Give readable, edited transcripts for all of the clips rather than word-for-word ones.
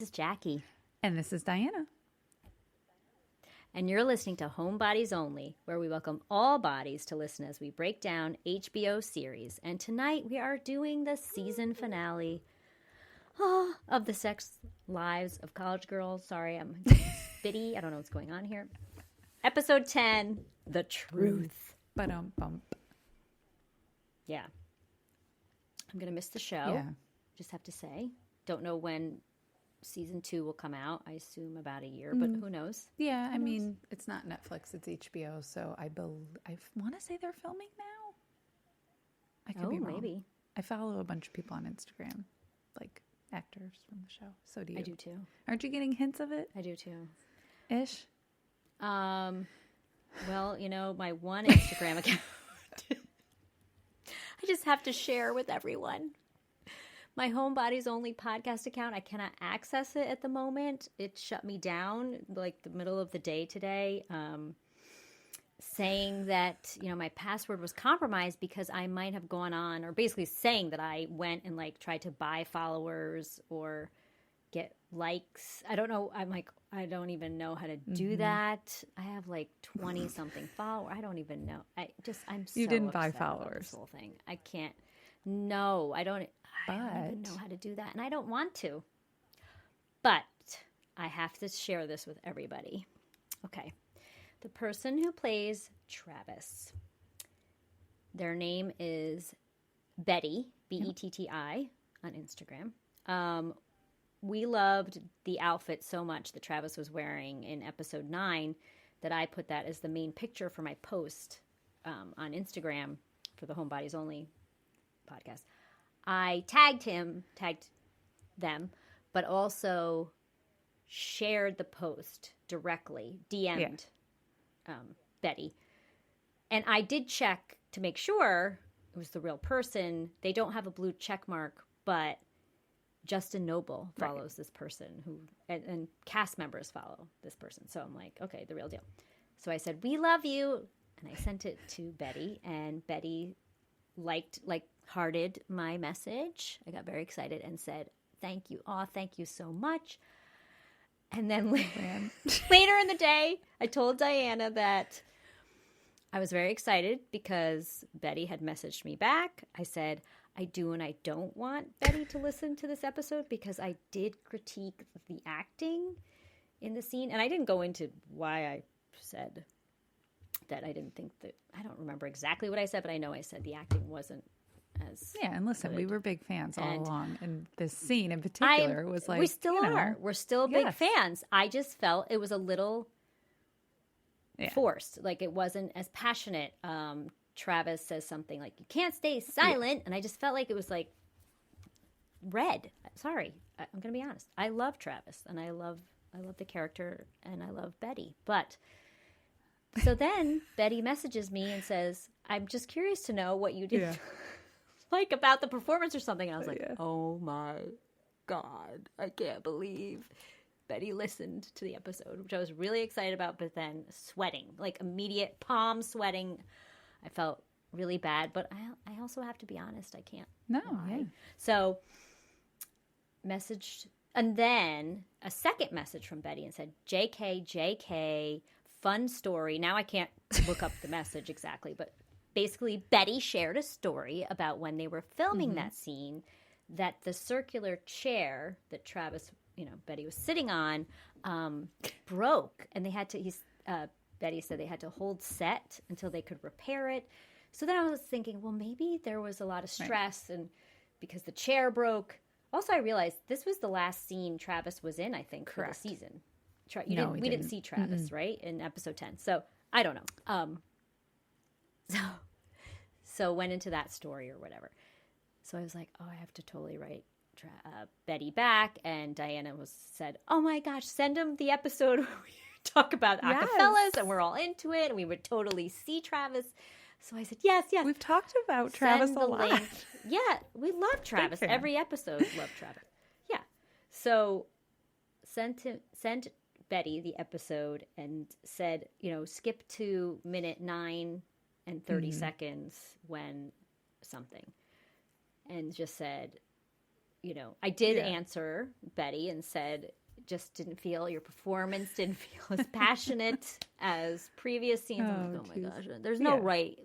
This is Jackie. And this is Diana. And you're listening to Homebodies Only, where we welcome all bodies to listen as we break down HBO series. And tonight we are doing the season finale of The Sex Lives of College Girls. Sorry, I'm spitty. I don't know what's going on here. Episode 10, The Truth. Ba-dum-bump. Yeah. I'm going to miss the show. Yeah. Just have to say. Don't know when season 2 will come out. I assume about a year, but who knows? Yeah, I mean, it's not Netflix, it's HBO, so I want to say they're filming now. I could be wrong. Maybe. I follow a bunch of people on Instagram, like actors from the show. So do you. I do too. Aren't you getting hints of it? I do too. Ish? Well, you know, my one Instagram account, I just have to share with everyone. My Homebodies Only podcast account, I cannot access it at the moment. It shut me down like the middle of the day today, saying that, you know, my password was compromised because I might have gone on, or basically saying that I went and like tried to buy followers or get likes. I don't know. I'm like, I don't even know how to do that. I have like 20 something followers. I don't even know. I'm so You didn't buy upset about followers. this whole thing. I can't. No, I don't even But know how to do that, and I don't want to. But I have to share this with everybody. Okay. The person who plays Travis, their name is Betty, Betti, on Instagram. We loved the outfit so much that Travis was wearing in episode 9 that I put that as the main picture for my post on Instagram for the Homebodies Only podcast. I tagged them, but also shared the post directly, DM'd Betty. And I did check to make sure it was the real person. They don't have a blue check mark, but Justin Noble follows this person and cast members follow this person. So I'm like, okay, the real deal. So I said, "We love you." And I sent it to Betty, and Betty hearted my message. I got very excited and said, "Thank you. Oh, thank you so much." And then later in the day, I told Diana that I was very excited because Betty had messaged me back. I said, I do and I don't want Betty to listen to this episode because I did critique the acting in the scene. And I didn't go into why I said that I didn't think that, I don't remember exactly what I said, but I know I said the acting wasn't as and listen, good. We were big fans all along. And this scene in particular was like, we still are. We're still big fans. I just felt it was a little forced. Like it wasn't as passionate. Travis says something like, "You can't stay silent." And I just felt like it was like red. Sorry. I'm going to be honest. I love Travis and I love the character and I love Betty. But so then Betty messages me and says, "I'm just curious to know what you did like about the performance or something." And I was like, oh my God, I can't believe Betty listened to the episode, which I was really excited about, but then sweating, like immediate palm sweating. I felt really bad, but I also have to be honest. I can't lie. So messaged, and then a second message from Betty and said, JK, fun story. Now I can't look up the message exactly, but basically Betty shared a story about when they were filming that scene, that the circular chair that Travis, Betty was sitting on, broke, and they had to, Betty said they had to hold set until they could repair it. So then I was thinking, well, maybe there was a lot of stress and because the chair broke. Also, I realized this was the last scene Travis was in, I think, for the season. We didn't see Travis, right, in episode 10. So I don't know. So went into that story or whatever. So I was like, oh, I have to totally write Betty back. And Diana said, oh my gosh, send him the episode where we talk about acapellas and we're all into it and we would totally see Travis. So I said, yes. We've talked about Travis a lot. Link. Yeah, we love Travis. Every episode, love Travis. Yeah. So sent Betty the episode and said, skip to minute 9 and 30 seconds when something. And just said, I did answer Betty and said, just didn't feel your performance didn't feel as passionate as previous scenes. I'm like, oh my gosh, there's no right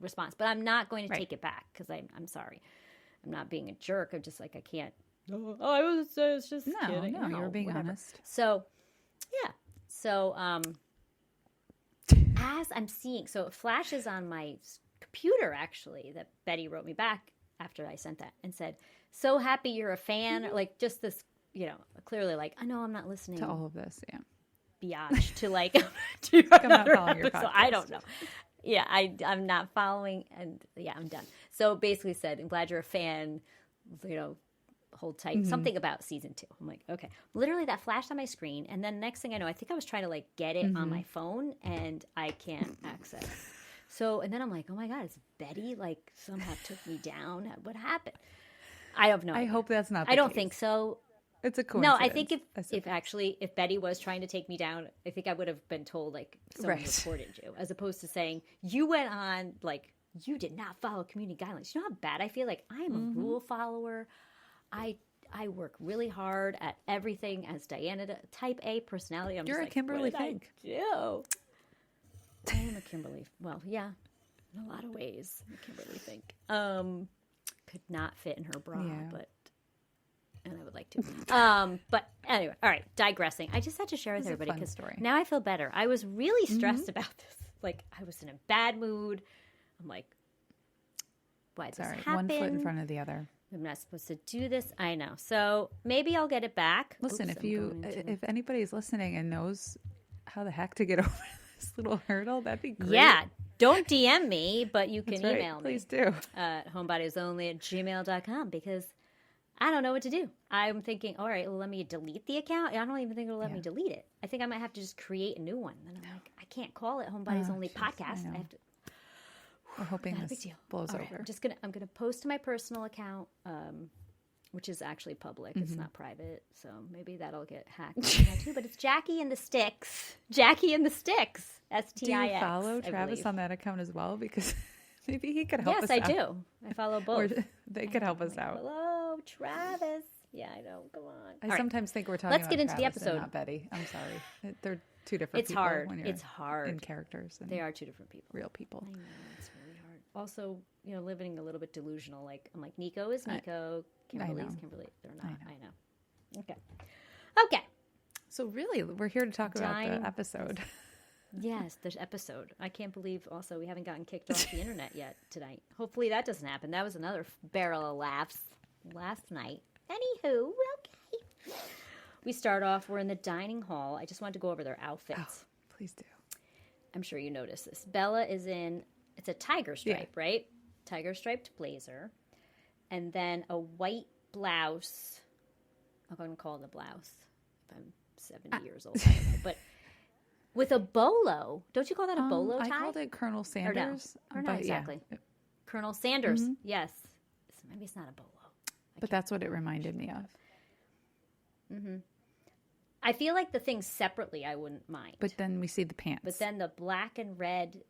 response, but I'm not going to take it back because I'm sorry. I'm not being a jerk. I'm just like, I can't. Oh, I was just kidding. No, you were being honest. So, yeah. So, as I'm seeing, so it flashes on my computer actually that Betty wrote me back after I sent that and said, "So happy you're a fan." Like just this, clearly like, I know I'm not listening to all of this. Yeah. Biatch to like I'm not following your podcast. I don't know. Yeah, I'm not following, and I'm done. So basically said, I'm glad you're a fan, hold tight. Something about season 2. I'm like, okay. Literally that flashed on my screen, and then next thing I know, I think I was trying to like get it on my phone, and I can't access. So, and then I'm like, oh my God, it's Betty, like somehow took me down. What happened? I have no idea. I hope that's not the I don't case. think so. It's a coincidence. No, I think if Betty was trying to take me down, I think I would have been told like someone reported you, as opposed to saying you went on like you did not follow community guidelines. You know how bad I feel? Like I am a rule follower. I work really hard at everything as Diana, type A personality. You're a Kimberly Fink. I am a Kimberly. Well, yeah, in a lot of ways, I'm a Kimberly Fink. Could not fit in her bra, and I would like to. But anyway, all right, digressing. I just had to share with everybody because now I feel better. I was really stressed about this. Like, I was in a bad mood. I'm like, why did this happen? One foot in front of the other. I'm not supposed to do this. I know. So maybe I'll get it back. Listen, if anybody's listening and knows how the heck to get over this little hurdle, that'd be great. Yeah. Don't DM me, but you can email me. Please do. HomeBodiesOnly@gmail.com because I don't know what to do. I'm thinking, all right, well, let me delete the account. I don't even think it'll let me delete it. I think I might have to just create a new one. And I'm like, I can't call it Homebodies Only Podcast. I have to. We're hoping this blows over. Right, I'm gonna post to my personal account, which is actually public. It's not private, so maybe that'll get hacked too. But it's Jackie and the Sticks. Jackie and the Sticks. STIX. Do you follow Travis on that account as well? Because maybe he could help us out. Yes, I do. I follow both. Or they could help us out. Hello, Travis. Yeah, I know. Come on. I sometimes think we're talking about Let's get into Travis the episode. And not Betty. I'm sorry. They're two different people. It's hard. In characters. They are two different people. Real people. I know. It's really hard. Also, living a little bit delusional. Like, I'm like, Nico is Nico. Kimberly's Kimberly. They're not. I know. Okay. So really, we're here to talk about the episode. Yes, the episode. I can't believe also we haven't gotten kicked off the internet yet tonight. Hopefully that doesn't happen. That was another barrel of laughs last night. Anywho, okay. We start off, we're in the dining hall. I just wanted to go over their outfits. Oh, please do. I'm sure you noticed this. Bella is in, it's a tiger stripe, right? Tiger striped blazer. And then a white blouse. I'm going to call it a blouse. If I'm 70 years old, I don't know. But with a bolo. Don't you call that a bolo tie? I called it Colonel Sanders. Or not exactly. Yeah. Colonel Sanders, yes. So maybe it's not a bolo. But that's what it reminded me of. I feel like the things separately I wouldn't mind. But then we see the pants. But then the black and red,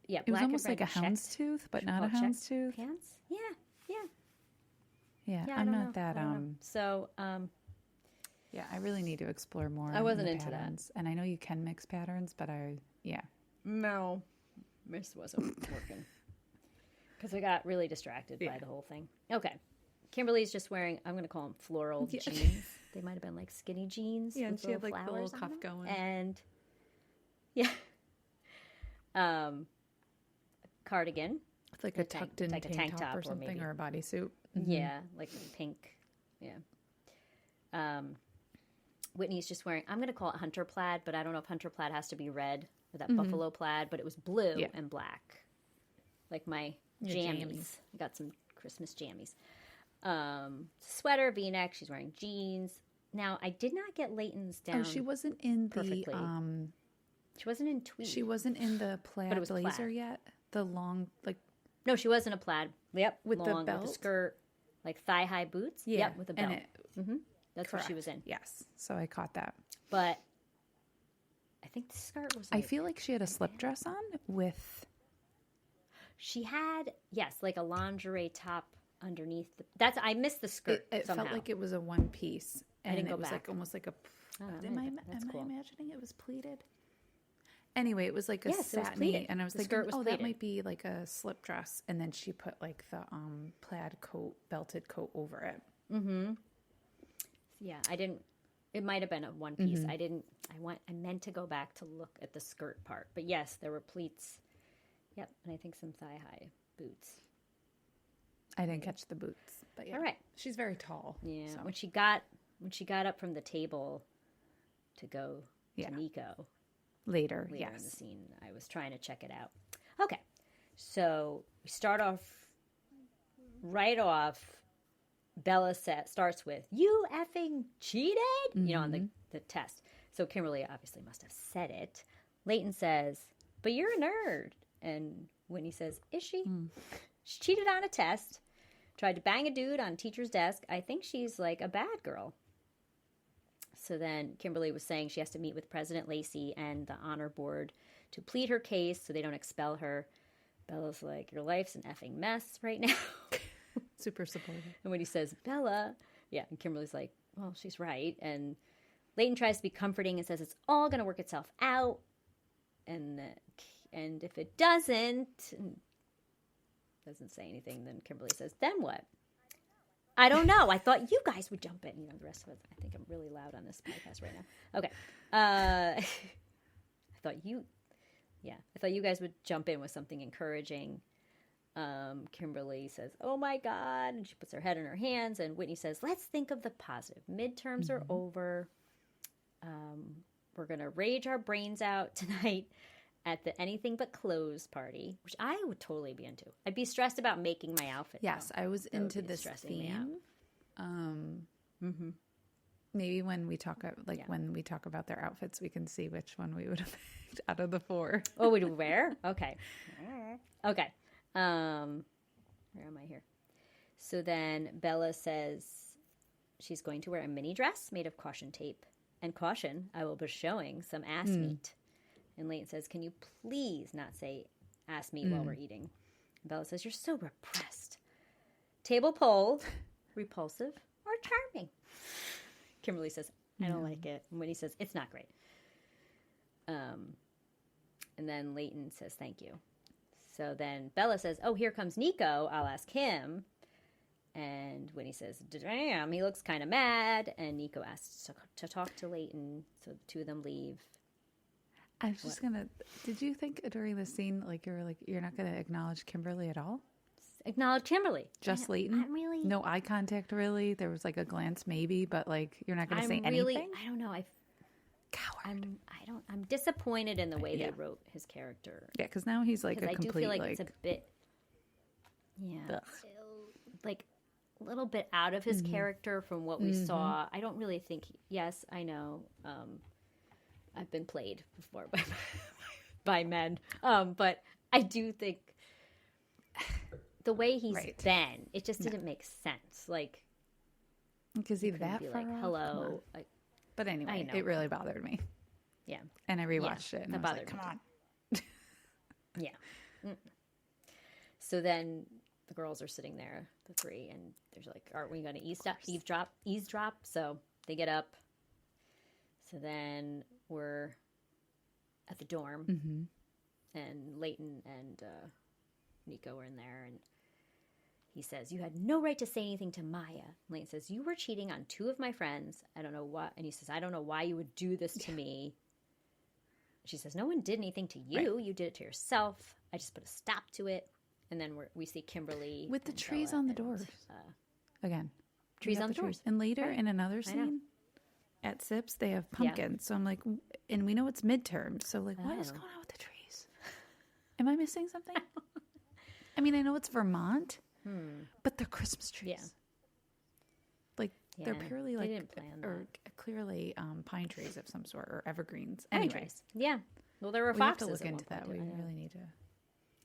it was almost like a houndstooth, but not a houndstooth. Pants? Yeah, I'm not that. So, yeah, I really need to explore more. I wasn't into patterns. And I know you can mix patterns, but no, this wasn't working because I got really distracted by the whole thing. Okay, Kimberly's just wearing, I'm going to call them floral jeans. They might have been like skinny jeans. Yeah, and she had like the little cuff going. And cardigan. It's like a tucked in tank top or something, or a bodysuit. Yeah, like pink. Yeah. Whitney's just wearing, I'm going to call it hunter plaid, but I don't know if hunter plaid has to be red or that buffalo plaid, but it was blue and black. Like my jammies. I got some Christmas jammies. Sweater, V-neck. She's wearing jeans. Now, I did not get Leighton's down. Oh, she wasn't in perfectly. She wasn't in tweed. She wasn't in the plaid blazer yet. The long, like. No, she was in a plaid. Yep, with long, the belt, with a skirt, like thigh-high boots. Yeah, yep, with a belt. That's correct. what she was in. Yes, so I caught that. But I think the skirt was. Like, I feel like she had a slip dress on with. She had like a lingerie top underneath. I missed the skirt It somehow. felt like it was a one piece. And didn't go it was back. like almost like a... Oh, am I cool. imagining it was pleated? Anyway, it was like a Yes, it was satiny, pleated. and I was The thinking, skirt was that pleated. might be like a slip dress, and then she put like the plaid coat, belted coat over it. Mm-hmm. Yeah, I didn't. It might have been a one piece. I didn't. I meant to go back to look at the skirt part, but yes, there were pleats. Yep, and I think some thigh high boots. I didn't catch the boots, but yeah. All right. She's very tall. Yeah, so. when she got up from the table to go Yeah. to Nico Later, in the yes. scene, I was trying to check it out. Okay, so we start off right off. Bella starts with, "You effing cheated," on the test. So Kimberly obviously must have said it. Leighton says, "But you're a nerd," and Whitney says, "Is she?" She cheated on a test, tried to bang a dude on a teacher's desk. I think she's like a bad girl. So then Kimberly was saying she has to meet with President Lacey and the honor board to plead her case so they don't expel her. Bella's like, "Your life's an effing mess right now." Super supportive. And when he says, "Bella," yeah, and Kimberly's like, "Well, she's right." And Leighton tries to be comforting and says it's all going to work itself out. And if it doesn't say anything, then Kimberly says, "Then what?" "I don't know. I thought you guys would jump in." The rest of us, I think I'm really loud on this podcast right now. Okay. I thought you guys would jump in with something encouraging. Kimberly says, "Oh my God," and she puts her head in her hands, and Whitney says, "Let's think of the positive. Midterms are over. We're going to rage our brains out tonight at the anything but clothes party," which I would totally be into. I'd be stressed about making my outfit. Yes, though. I was That would into be this stressing me out. theme. Maybe when we talk when we talk about their outfits, we can see which one we would have picked out of the four. Oh, we do wear? Okay. Okay. Where am I here? So then Bella says she's going to wear a mini dress made of caution tape. And caution, I will be showing some ass meat. And Leighton says, "Can you please not say ass meat while we're eating?" And Bella says, "You're so repressed." Table pole, repulsive or charming? Kimberly says, "I don't like it." And Whitney says, "It's not great." And then Leighton says, "Thank you." So then Bella says, "Oh, here comes Nico. I'll ask him." And Whitney says, "Damn, he looks kind of mad." And Nico asks to talk to Leighton. So the two of them leave. I was just gonna. Did you think during the scene, you're not gonna acknowledge Kimberly at all? Acknowledge Kimberly. Just Leighton? I'm really. No eye contact, really. There was like a glance, maybe, but you're not gonna say anything. I don't know. Coward. I'm disappointed in the way they wrote his character. Yeah, because now he's like a I complete. do feel like it's a bit. Yeah. Like a little bit out of his character from what we saw. I don't really think. Yes, I know. I've been played before by men, but I do think the way he's been, it just didn't make sense. Like, because he's that be far like, off? "Hello." But anyway, it really bothered me. Yeah, and I rewatched it, and I was like, "Come on." Yeah. So then the girls are sitting there, the three, and they're like, "Aren't we going to eavesdrop?" So they get up. So then we're at the dorm, and Leighton and Nico are in there, and he says, "You had no right to say anything to Maya." Leighton says, "You were cheating on two of my friends. I don't know what." And he says, "I don't know why you would do this to me." She says, "No one did anything to you. Right. You did it to yourself. I just put a stop to it." And then we see Kimberly with the trees Bella on the doors again. Trees on the doors, and later in another scene at Sips, they have pumpkins. Yeah. So I'm like, and we know it's midterm. So what is going on with the trees? Am I missing something? I mean, I know it's Vermont, but they're Christmas trees. Yeah. They're purely they didn't plan that. Or clearly pine trees of some sort or evergreens. Anyways, yeah. Well, there were foxes. We have to look into that. We really need to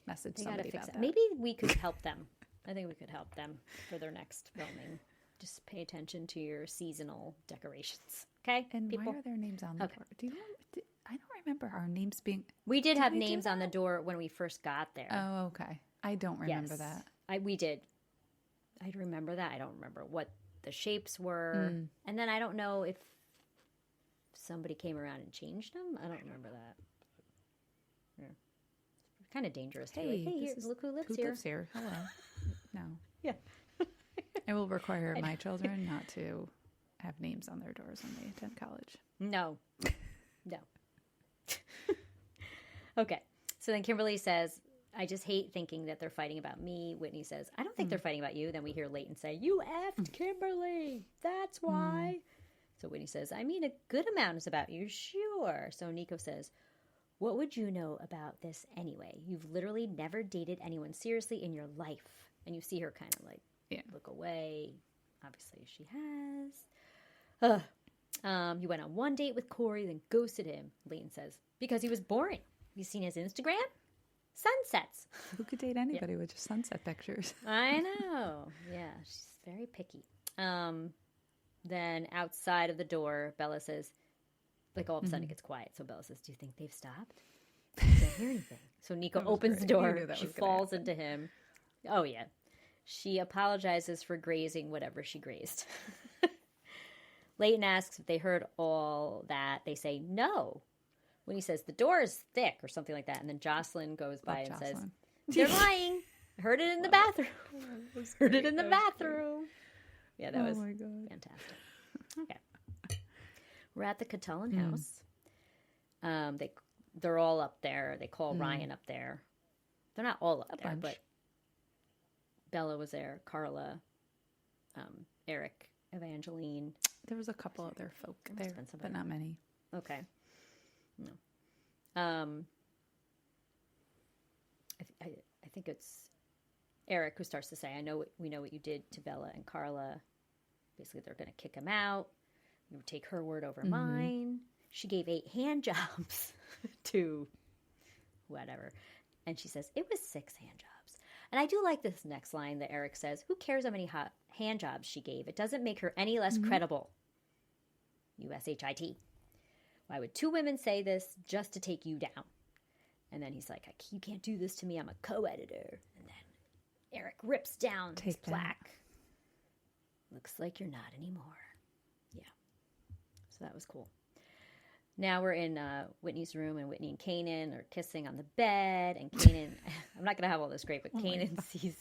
message somebody about that. Maybe we could help them. I think we could help them for their next filming. Just pay attention to your seasonal decorations. Okay? And people? Why are their names on the door? I don't remember our names being... We did have names on the door when we first got there. Oh, okay. I don't remember that. We did. I remember that. I don't remember what the shapes were. And then I don't know if somebody came around and changed them. I don't remember that. Yeah. It's kind of dangerous to be like, hey, here, look who lives here. Hello. No. Yeah. I will require my children not to have names on their doors when they attend college. No. No. Okay. So then Kimberly says, I just hate thinking that they're fighting about me. Whitney says, I don't think they're fighting about you. Then we hear Leighton say, you effed Kimberly. That's why. So Whitney says, I mean, a good amount is about you, sure. So Nico says, what would you know about this anyway? You've literally never dated anyone seriously in your life. And you see her kind of like look away. Obviously she has. You went on one date with Corey, then ghosted him. Leighton says, because he was boring. Have you seen his Instagram? Sunsets. Who could date anybody with just sunset pictures? I know. Yeah, she's very picky. Then outside of the door, Bella says, like all of a sudden it gets quiet. So Bella says, do you think they've stopped? I can't hear anything. So Nico opens the door. She falls into him. Oh, yeah. She apologizes for grazing whatever she grazed. Leighton asks if they heard all that. They say no. When he says, the door is thick or something like that. And then Jocelyn goes by and says, they're lying. Heard it in the bathroom. Heard it in the bathroom. Yeah, that was fantastic. Okay. We're at the Catullin house. They're all up there. They call Ryan up there. They're not all up there, but Bella was there. Carla, Eric, Evangeline. There was a couple other folk there, but not many. Okay. No. I think it's Eric who starts to say, we know what you did to Bella and Carla. Basically, they're going to kick him out. You take her word over mine. She gave 8 hand jobs to whatever. And she says, it was 6 hand jobs. And I do like this next line that Eric says, who cares how many hand jobs she gave? It doesn't make her any less credible. U-S-H-I-T. Why would 2 women say this just to take you down? And then he's like, you can't do this to me. I'm a co-editor. And then Eric rips down his plaque. Looks like you're not anymore. Yeah. So that was cool. Now we're in Whitney's room, and Whitney and Kanan are kissing on the bed. And Kanan, I'm not going to have all this great, but Kanan sees,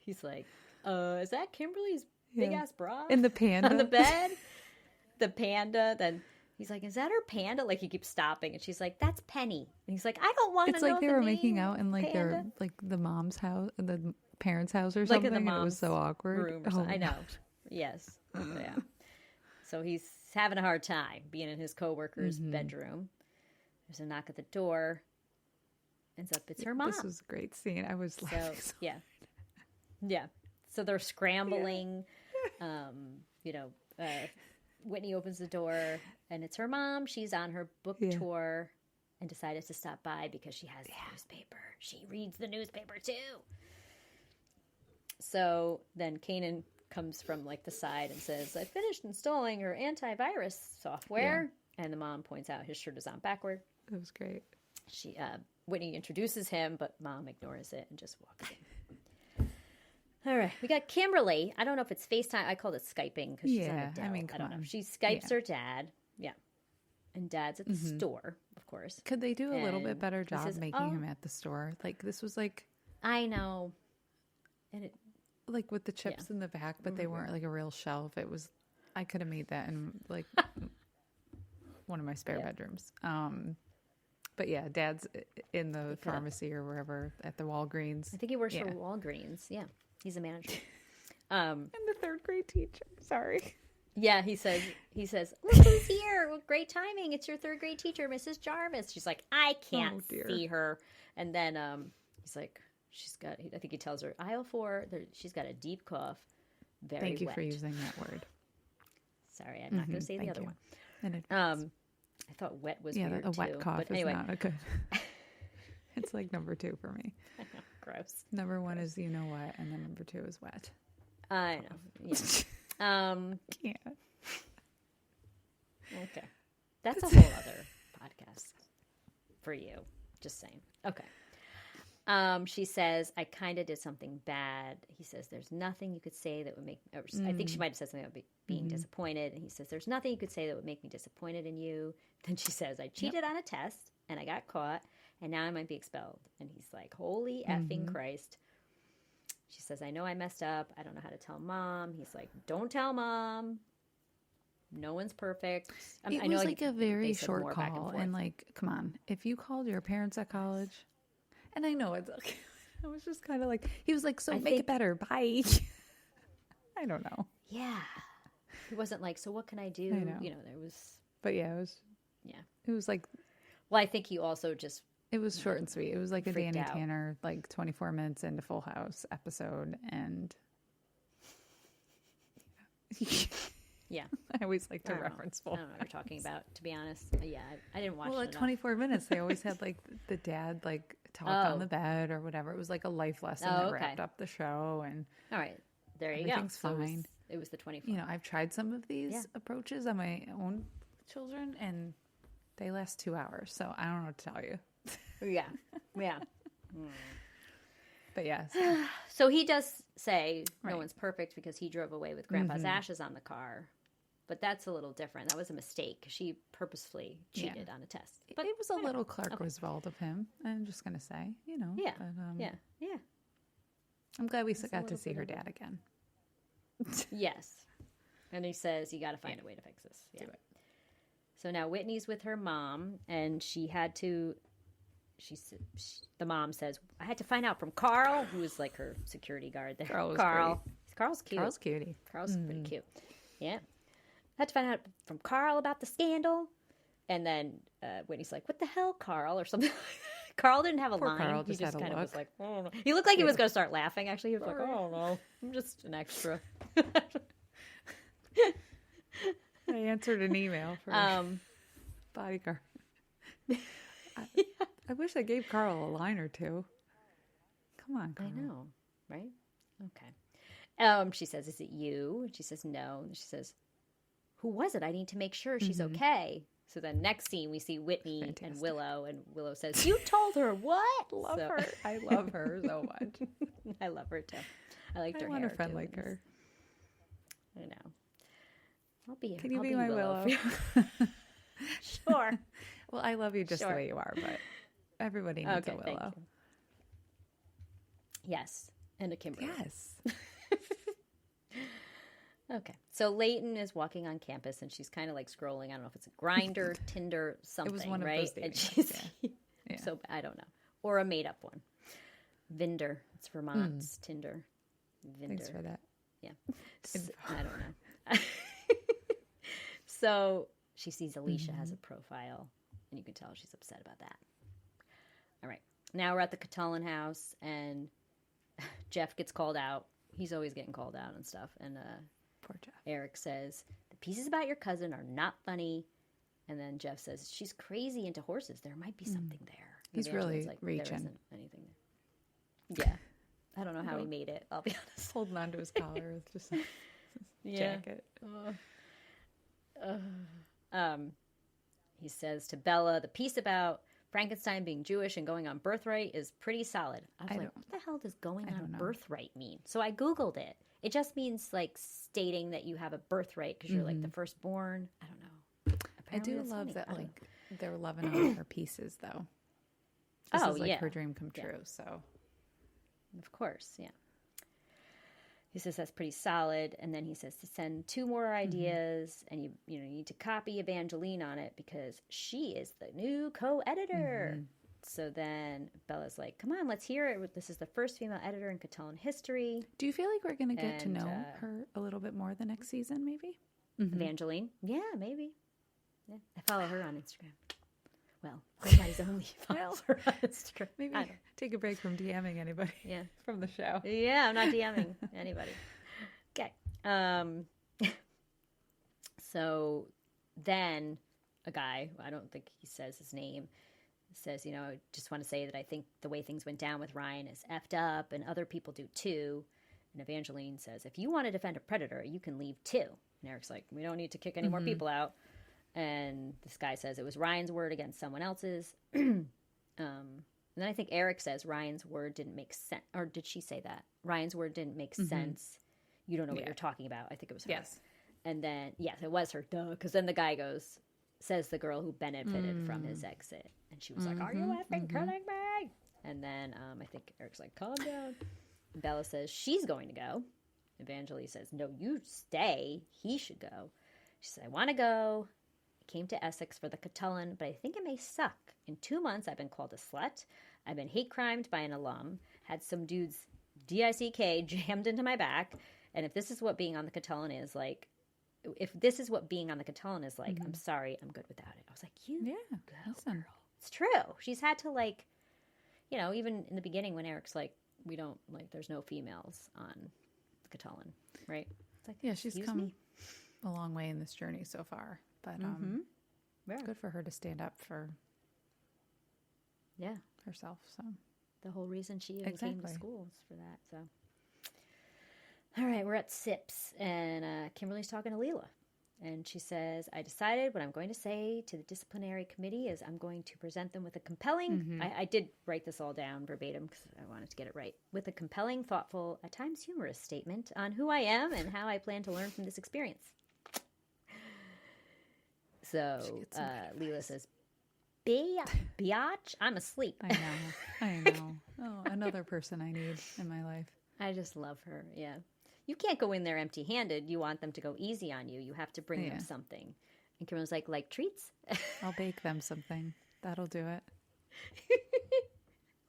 he's like, is that Kimberly's big-ass bra? In the panda? On the bed? The panda. Then he's like, is that her panda? Like, he keeps stopping. And she's like, that's Penny. And he's like, I don't want to know. It's like they were name, making out in like panda. their, like the mom's house, the parents' house or something. Like in the mom's it was so awkward. Room or I know. Yes. Yeah. So he's having a hard time being in his coworker's bedroom. There's a knock at the door. Ends up it's her mom. This was a great scene. I was laughing. So yeah. So they're scrambling. Whitney opens the door, and it's her mom. She's on her book tour and decided to stop by because she has the newspaper. She reads the newspaper too. So then Kanan comes from like the side and says, I finished installing your antivirus software. Yeah. And the mom points out his shirt is on backward. That was great. Whitney introduces him, but mom ignores it and just walks in. All right. We got Kimberly. I don't know if it's FaceTime. I called it Skyping because she's on a Dell. I don't know. She Skypes her dad. Yeah. And dad's at the store, of course. Could they do a little bit better job making him at the store? Like this was like. I know. And it. Like with the chips in the back, but they weren't like a real shelf. It was, I could have made that in like one of my spare bedrooms. But yeah, dad's in the pharmacy or wherever at the Walgreens. I think he works for Walgreens. Yeah, he's a manager. And the 3rd grade teacher. Sorry. Yeah, he says, look who's here. Well, great timing. It's your 3rd grade teacher, Mrs. Jarvis. She's like, I can't see her. And then he's like, I think he tells her, aisle 4, she's got a deep cough. Very Thank you wet. for using that word. Sorry, I'm not going to say the other one. I thought wet was weird a wet too, cough but anyway. is not a good. It's like number 2 for me. I know, gross. Number 1 is you know what, and then number 2 is wet. I know. Yeah. Yeah. Okay. That's a whole other podcast for you. Just saying. Okay. She says, I kind of did something bad. He says, there's nothing you could say that would make, or I think she might have said something about being disappointed. And he says, there's nothing you could say that would make me disappointed in you. Then she says, I cheated on a test and I got caught and now I might be expelled. And he's like, holy effing Christ. She says, I know I messed up. I don't know how to tell mom. He's like, don't tell mom. No one's perfect. It was like a very short call. And like, come on, if you called your parents at college, and I know it's okay. I was just kind of like, he was like, so make it better. Bye. I don't know. Yeah. He wasn't like, so what can I do? I know. You know, there was. But yeah, it was like. Well, I think he also just. It was short and sweet. It was like a Danny out. Tanner, like 24 minutes into Full House episode. And. Yeah. I always like to reference Full House. I don't know what you're talking about, to be honest. Yeah, I didn't watch it. Well, at 24 minutes, they always had like the dad like talk on the bed or whatever. It was like a life lesson that wrapped up the show. And all right, there you go. Everything's fine. So it was the 24. You know, I've tried some of these approaches on my own children, and they last 2 hours. So I don't know what to tell you. Yeah. But yes. So he does say no one's perfect because he drove away with Grandpa's ashes on the car. But that's a little different. That was a mistake. She purposefully cheated on a test. But it was a little Clark Griswold of him. I'm just going to say, you know. Yeah. But, yeah. I'm glad we got to see her dad again. Yes. And he says, you got to find a way to fix this. Yeah. Do it. So now Whitney's with her mom, and the mom says, I had to find out from Carl, who is like her security guard there. Carl's cute. Carl's cutie. Carl's pretty cute. Yeah. I had to find out from Carl about the scandal. And then Whitney's like, what the hell, Carl? Or something. Carl didn't have a line. Carl he just kind of was like, oh, no. He looked like he was going to start laughing, actually. He was like, oh, no. I'm just an extra. I answered an email for bodyguard. I wish I gave Carl a line or two. Come on, Carl. I know, right? Okay. She says, is it you? And she says, no. And she says, who was it? I need to make sure she's okay. So then next scene, we see Whitney and Willow. And Willow says, you told her what? Love her. I love her so much. I love her, too. I liked her hair, I want a friend too. like her. I know. Can you be my Willow? Sure. Well, I love you just the way you are, but everybody needs a Willow. Thank you. Yes. And a Kimberly. Yes. Okay. So Leighton is walking on campus and she's kind of like scrolling. I don't know if it's a Grinder, Tinder, something, it was one right? Of those and she's so I don't know. Or a made up one. Vinder. It's Vermont's Tinder. Vinder. Thanks for that. Yeah. I don't know. So she sees Alicia has a profile and you can tell she's upset about that. All right. Now we're at the Catalan house and Jeff gets called out. He's always getting called out and stuff. And poor Jeff. Eric says, the pieces about your cousin are not funny. And then Jeff says, she's crazy into horses. There might be something there. He's really like, reaching. There isn't anything there. Yeah. I don't know how he made it. I'll be honest. Holding on to his collar with just his jacket. He says to Bella, the piece about Frankenstein being Jewish and going on birthright is pretty solid. I was like, what the hell does going on birthright mean? So I Googled it. It just means like stating that you have a birthright because you're like the firstborn. I don't know. Apparently I do love that like they're loving on her pieces though. This is like her dream come true. So of course, yeah. He says that's pretty solid, and then he says to send 2 more ideas, and you need to copy Evangeline on it because she is the new co-editor. So then Bella's like, "Come on, let's hear it. This is the first female editor in Catalan history." Do you feel like we're going to get to know her a little bit more the next season, maybe? Evangeline? Yeah, maybe. Yeah, I follow her on Instagram. Well, HomeBodiesOnly follows her on Instagram. Maybe take a break from DMing anybody. Yeah, from the show. Yeah, I'm not DMing anybody. Okay. So then a guy, I don't think he says his name, says, I just want to say that I think the way things went down with Ryan is effed up and other people do too. And Evangeline says, if you want to defend a predator, you can leave too. And Eric's like, we don't need to kick any more people out. And this guy says it was Ryan's word against someone else's. And then I think Eric says Ryan's word didn't make sense. Or did she say that? Ryan's word didn't make sense. You don't know what you're talking about. I think it was her. Yes. And then, yes, it was her. Duh. Because then the guy says the girl who benefited from his exit. And she was like, are you effing kidding me? And then I think Eric's like, calm down. Bella says she's going to go. Evangeline says, no, you stay. He should go. She said, I want to go. I came to Essex for the Catullin, but I think it may suck. In 2 months, I've been called a slut. I've been hate crimed by an alum. Had some dude's DICK jammed into my back. And if this is what being on the Catullin is like, I'm sorry, I'm good without it. I was like, go, girl. It's true. She's had to like, you know, even in the beginning when Eric's like, we don't like, there's no females on the Catullin, right? It's like, yeah, she's come a long way in this journey so far, but good for her to stand up for herself. So the whole reason she even came to school is for that. So, all right, we're at SIPS, and Kimberly's talking to Leela. And she says, I decided what I'm going to say to the disciplinary committee is I'm going to present them with a compelling, I did write this all down verbatim because I wanted to get it right, with a compelling, thoughtful, at times humorous statement on who I am and how I plan to learn from this experience. So Leela says, biatch, I'm asleep. I know. Oh, another person I need in my life. I just love her, yeah. You can't go in there empty-handed. You want them to go easy on you. You have to bring them something. And Kimberly's like treats? I'll bake them something. That'll do it.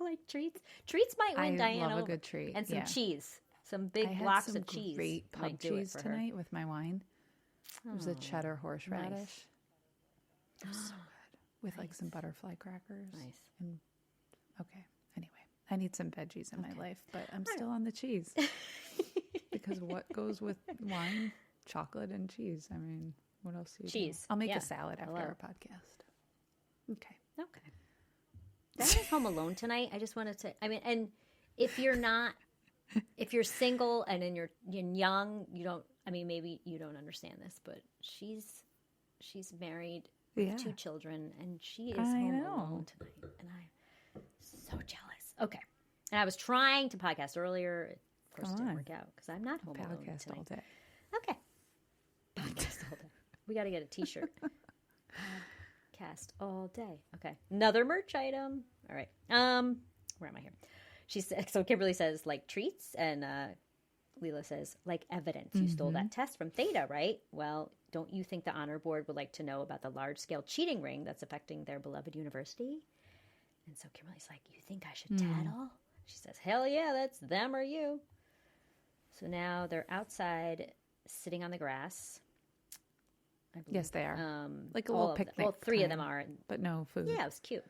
Like treats? Treats might win Diana over. I love a good treat. And some cheese. Some big blocks of cheese. I had some great pub cheese tonight with my wine. It was a cheddar horseradish. Nice. It was so good. With like some butterfly crackers. Nice. And, okay. Anyway, I need some veggies in my life, but I'm still on the cheese. Because what goes with wine, chocolate, and cheese? I mean, what else do you do? I'll make a salad after our podcast. Okay. That is Home Alone tonight. I just wanted to, and if you're not, if you're single and then you're young, you don't, maybe you don't understand this, but she's married with 2 children, and she is home alone tonight. And I'm so jealous. Okay. And I was trying to podcast earlier. Of course, it didn't work out because I'm not home alone tonight. Podcast all day. Okay. Podcast all day. We got to get a t-shirt. Podcast all day. Okay. Another merch item. All right. Where am I here? She said, so Kimberly says, like treats, and Leela says, like evidence. You stole that test from Theta, right? Well, don't you think the honor board would like to know about the large-scale cheating ring that's affecting their beloved university? And so Kimberly's like, you think I should tattle? She says, hell yeah, that's them or you. So now they're outside sitting on the grass. Yes, they are. Like a little picnic. Well, 3 of them are. But no food. Yeah, it was cute.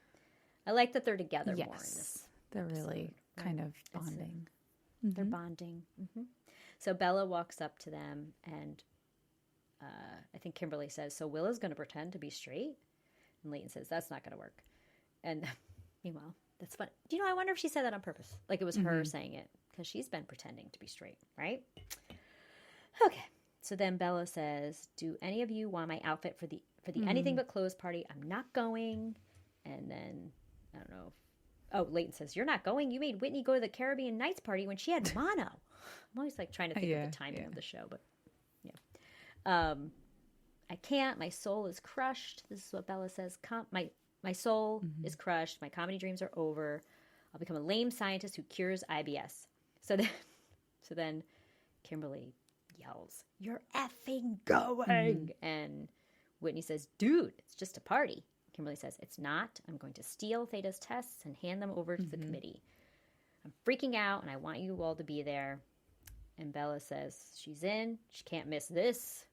I like that they're together more in this. They're really kind of bonding. They're bonding. So Bella walks up to them, and I think Kimberly says, so Willa's going to pretend to be straight? And Leighton says, that's not going to work. And meanwhile, that's fun. Do you know, I wonder if she said that on purpose. Like it was her saying it. Because she's been pretending to be straight, right? Okay. So then Bella says, do any of you want my outfit for the anything but clothes party? I'm not going. And then, I don't know. Leighton says, you're not going? You made Whitney go to the Caribbean Nights party when she had mono. I'm always like trying to think of the timing of the show, but yeah. I can't. My soul is crushed. This is what Bella says. My soul is crushed. My comedy dreams are over. I'll become a lame scientist who cures IBS. So then Kimberly yells, you're effing going. And Whitney says, dude, it's just a party. Kimberly says, it's not. I'm going to steal Theta's tests and hand them over to the committee. I'm freaking out, and I want you all to be there. And Bella says, she's in. She can't miss this.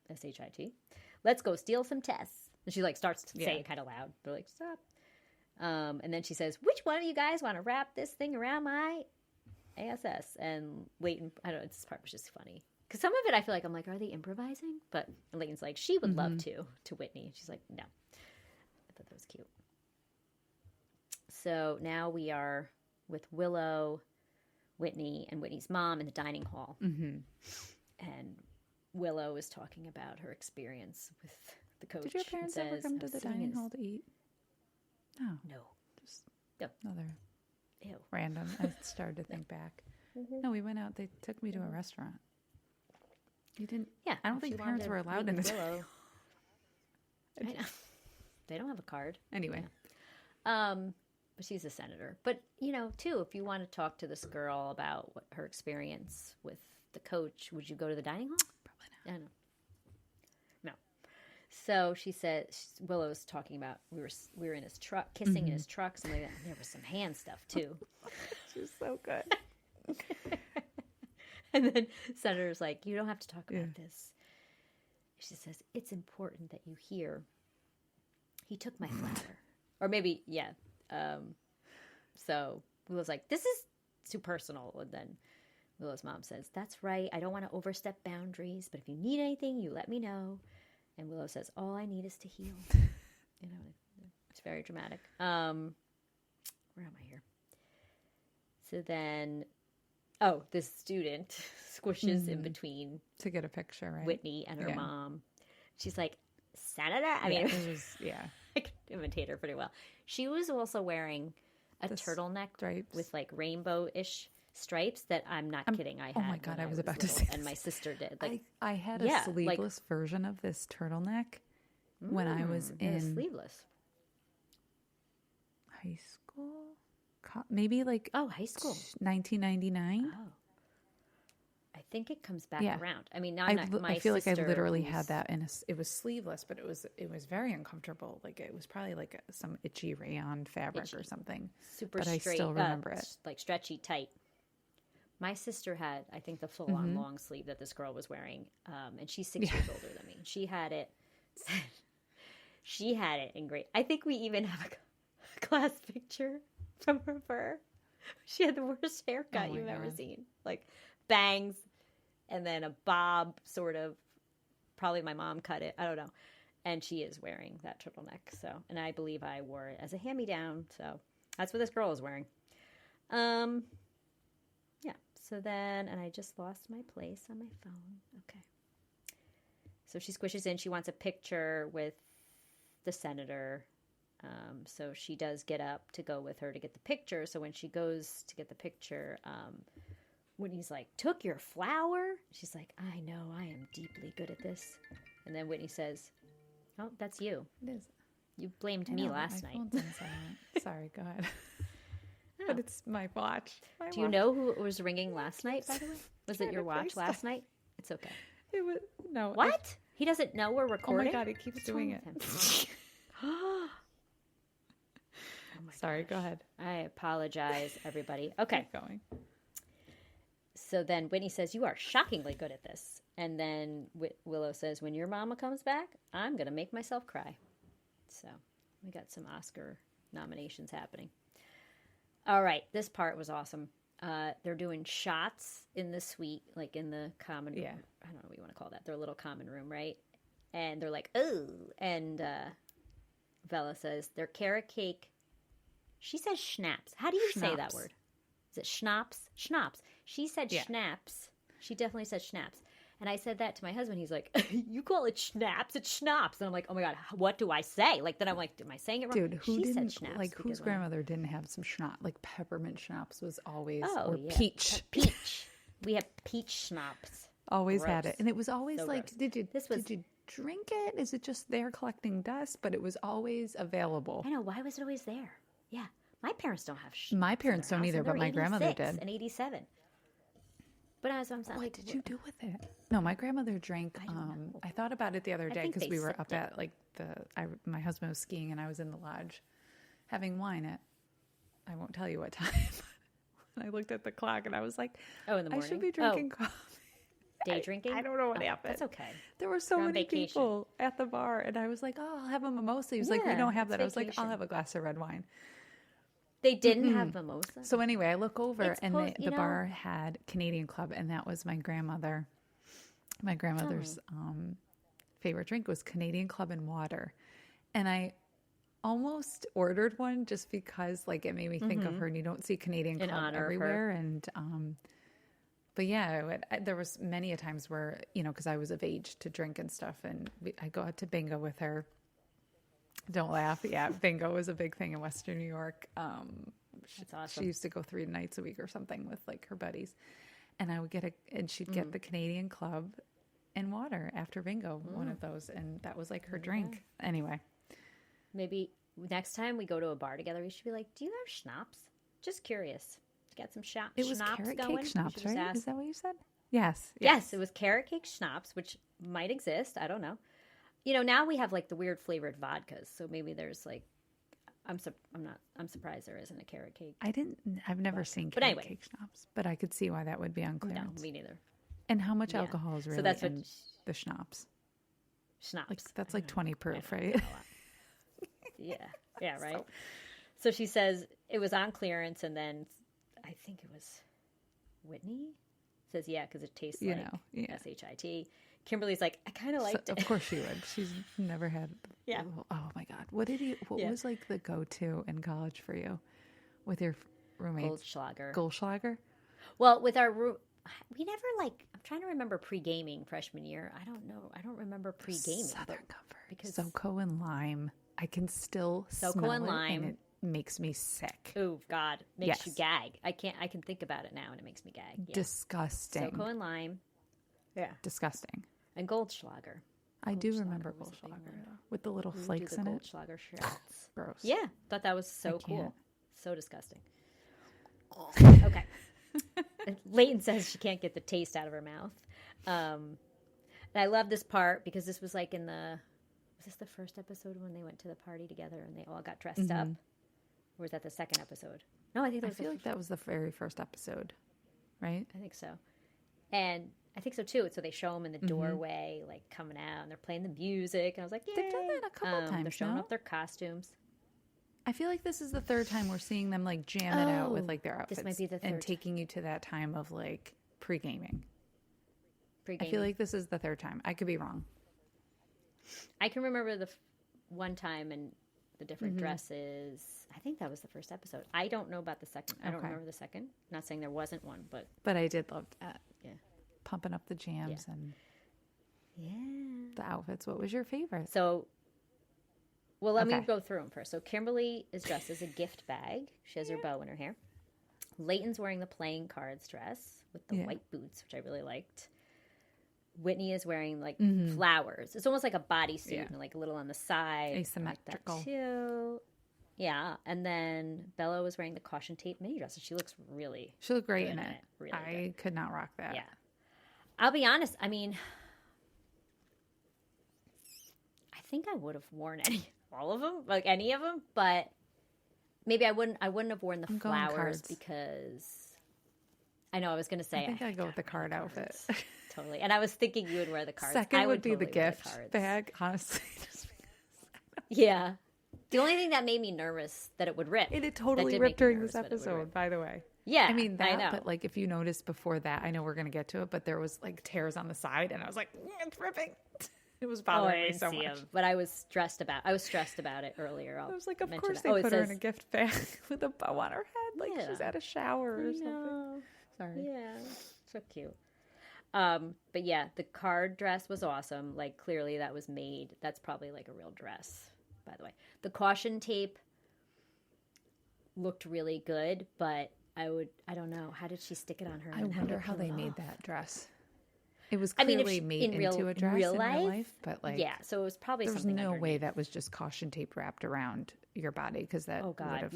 S-H-I-T. Let's go steal some tests. And she starts to say it kind of loud. They're like, stop. And then she says, which one of you guys want to wrap this thing around my ASS? And Leighton, I don't know, this part was just funny. Because some of it I feel like, I'm like, are they improvising? But Leighton's like, she would love to Whitney. She's like, no. I thought that was cute. So now we are with Willow, Whitney, and Whitney's mom in the dining hall. And Willow is talking about her experience with the coach. Did your parents ever come to the dining hall to eat? No. Another Ew. random. I started to think back. No, we went out. They took me to a restaurant. You didn't? Yeah. I don't think parents were allowed in this. I know. They don't have a card. Anyway. Yeah. But she's a senator. But, too, if you want to talk to this girl about her experience with the coach, would you go to the dining hall? Probably not. I don't know. No. So she said, Willow's talking about, we were in his truck, kissing in his truck, something like that. There was some hand stuff, too. She's so good. And then Senator's like, you don't have to talk about this. She says, it's important that you hear he took my flower. Or maybe, so Willow's like, this is too personal. And then Willow's mom says, that's right. I don't want to overstep boundaries, but if you need anything, you let me know. And Willow says, all I need is to heal. It's very dramatic. Where am I here? So then, this student squishes in between to get a picture, right? Whitney and her mom. She's like, Senator? I mean, it was, I could imitate her pretty well. She was also wearing a turtleneck stripes with like rainbow-ish stripes that I'm not kidding. I had. Oh my God, I was about to say. And my sister did. Like, I had a sleeveless version of this turtleneck when I was in sleeveless high school. Maybe like high school, 1999. Oh, I think it comes back around. I mean, now I feel like I literally had that, and it was sleeveless, but it was very uncomfortable. Like it was probably like some itchy rayon fabric or something. Super but straight, I still remember it, like stretchy, tight. My sister had, I think, the full-on long sleeve that this girl was wearing, and she's 6 years older than me. She had it. She had it in great. I think we even have a class picture from her. She had the worst haircut you've ever seen. Like bangs and then a bob, sort of. Probably my mom cut it. I don't know. And she is wearing that turtleneck. So, and I believe I wore it as a hand-me-down. So that's what this girl is wearing. So then, and I just lost my place on my phone. Okay. So she squishes in. She wants a picture with the senator. So she does get up to go with her to get the picture. So when she goes to get the picture, Whitney's like, took your flower? She's like, I know, I am deeply good at this. And then Whitney says, oh, that's you. It is. You blamed me last night. Sorry, go ahead. But it's my watch. Do you know who was ringing last night, by the way? Was it your watch last night? It's okay. It was, no. What? He doesn't know we're recording? Oh my God, he keeps doing it. Sorry, go ahead. I apologize, everybody. Okay. Keep going. So then Whitney says, you are shockingly good at this. And then Willow says, when your mama comes back, I'm going to make myself cry. So we got some Oscar nominations happening. All right. This part was awesome. They're doing shots in the suite, like in the common room. I don't know what you want to call that. Their little common room, right? And they're like, oh. And Bella says, they're carrot cake. She says schnapps. How do you say that word? Is it schnapps? Schnapps. She said schnapps. She definitely said schnapps. And I said that to my husband. He's like, you call it schnapps? It's schnapps. And I'm like, oh my God, what do I say? Like, then I'm like, am I saying it wrong? Dude, she said schnapps. Like, whose grandmother didn't have some schnapps? Like, peppermint schnapps was always, or peach. Peach. We have peach schnapps. Always had it. And it was always so like, gross. did you drink it? Is it just there collecting dust? But it was always available. I know. Why was it always there? Yeah. My parents don't have schnapps. My parents don't either, but my grandmother did. And 87. But what did you do with it? No, my grandmother drank. I thought about it the other day because we were up at like my husband was skiing and I was in the lodge having wine at, I won't tell you what time. I looked at the clock and I was like, oh, in the morning? I should be drinking coffee. Day drinking? I don't know what happened. That's okay. There were so many people at the bar and I was like, oh, I'll have a mimosa. He was like, we don't have that. I was like, I'll have a glass of red wine. They didn't have mimosa. So anyway, I look over and the bar had Canadian Club, and that was my grandmother. My grandmother's favorite drink was Canadian Club and water, and I almost ordered one just because, like, it made me think of her. And you don't see Canadian Club everywhere, and but yeah, there was many a times where because I was of age to drink and stuff, and I go out to bingo with her. Don't laugh. Yeah, bingo was a big thing in Western New York. That's awesome. She used to go 3 nights a week or something with like her buddies. And I would get and she'd get the Canadian Club and water after bingo, one of those. And that was like her drink. Anyway. Maybe next time we go to a bar together, we should be like, do you have schnapps? Just curious. Get some schnapps. It was carrot cake schnapps, right? Is that what you said? Yes. Yes, it was carrot cake schnapps, which might exist. I don't know. You know, now we have like the weird flavored vodkas. So maybe there's like, I'm surprised there isn't a carrot cake. I've never seen carrot cake schnapps, but I could see why that would be on clearance. No, me neither. And how much alcohol is really so that's in the schnapps? Schnapps. Like, that's like 20 proof, right? Yeah, right. So she says it was on clearance, and then I think it was Whitney says, yeah, because it tastes like SHIT. Kimberly's like, I kind of liked it. Of course she would. She's never had. Yeah. Oh my God. What was like the go-to in college for you with your roommates? Goldschlager. Well, with our we never like. I'm trying to remember pre-gaming freshman year. I don't know. I don't remember pre-gaming. Southern Comfort because SoCo and lime. I can still SoCo smell and lime. And it makes me sick. Oh God, makes you gag. I can think about it now, and it makes me gag. Yeah. Disgusting. SoCo and lime. Yeah, disgusting. And Goldschlager. I do remember Goldschlager with the little flakes in it. Goldschlager shots. Gross. Yeah, thought that was so cool. So disgusting. Okay. Leighton says she can't get the taste out of her mouth. And I love this part because this was like was this the first episode when they went to the party together and they all got dressed up? Or was that the second episode? No, I think that was that was the very first episode, right? I think so. And I think so too. So they show them in the doorway, like coming out, and they're playing the music. And I was like, yay. They've done that a couple times. They're showing up their costumes. I feel like this is the third time we're seeing them like jam it out with like their outfits. This might be the third. And taking you to that time of like pre-gaming. I feel like this is the third time. I could be wrong. I can remember the one time and the different dresses. I think that was the first episode. I don't know about the second. I don't remember the second. Not saying there wasn't one, but I did love that. Yeah. Pumping up the jams and the outfits. What was your favorite? So, well, let me go through them first. So Kimberly is dressed as a gift bag. She has her bow in her hair. Leighton's wearing the playing cards dress with the white boots, which I really liked. Whitney is wearing like flowers. It's almost like a bodysuit and like a little on the side. Asymmetrical. Like that too. Yeah. And then Bella was wearing the caution tape mini dress. And she looked great in it. Really I could not rock that. Yeah. I'll be honest. I mean, I think I would have worn all of them, like any of them, but maybe I wouldn't have worn the flowers because I know I was going to say I think I'd go with the card outfit. Totally. And I was thinking you would wear the cards. Second would be the gift bag, honestly. Yeah. The only thing that made me nervous that it would rip. It totally ripped during this episode, by the way. Yeah. I mean, I know. But like if you noticed before that, I know we're going to get to it, but there was like tears on the side and I was like, it's ripping. It was bothering me so much. But I was stressed about it earlier. I was like, of course they put her in a gift bag with a bow on her head. Like she's at a shower or something. Sorry. Yeah. So cute. But yeah, the card dress was awesome. Like clearly that was made. That's probably like a real dress, by the way. The caution tape looked really good, but I don't know. How did she stick it on her? I wonder how they made that dress. It was clearly made into a dress in real life, but like so it was probably there's something no underneath. way that was just caution tape wrapped around your body because that would have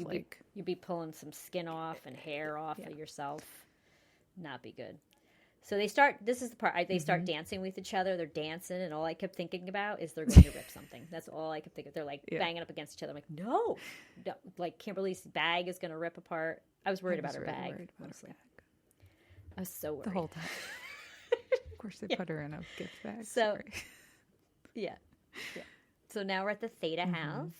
you'd be pulling some skin off and hair off of yourself. Not be good. So they start. This is the part. They start dancing with each other. They're dancing, and all I kept thinking about is they're going to rip something. That's all I kept thinking. They're like banging up against each other. I'm like, no. Like Kimberly's bag is going to rip apart. I was worried about her bag. Honestly, I was so worried the whole time. Of course, they put her in a gift bag. So, yeah. So now we're at the Theta house.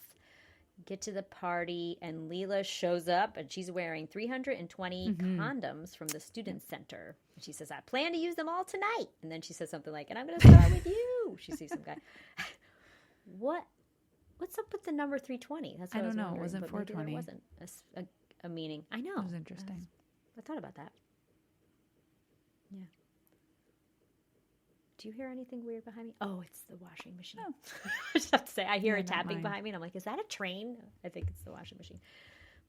Get to the party, and Leela shows up, and she's wearing 320 condoms from the student center. And she says, I plan to use them all tonight. And then she says something like, and I'm going to start with you. She sees some guy. What's up with the number 320? That's what I don't know. It wasn't 420. There wasn't a meaning. I know. It was interesting. I thought about that. Yeah. Do you hear anything weird behind me? Oh, it's the washing machine. Oh. I just have to say, I hear a tapping behind me, and I'm like, is that a train? I think it's the washing machine.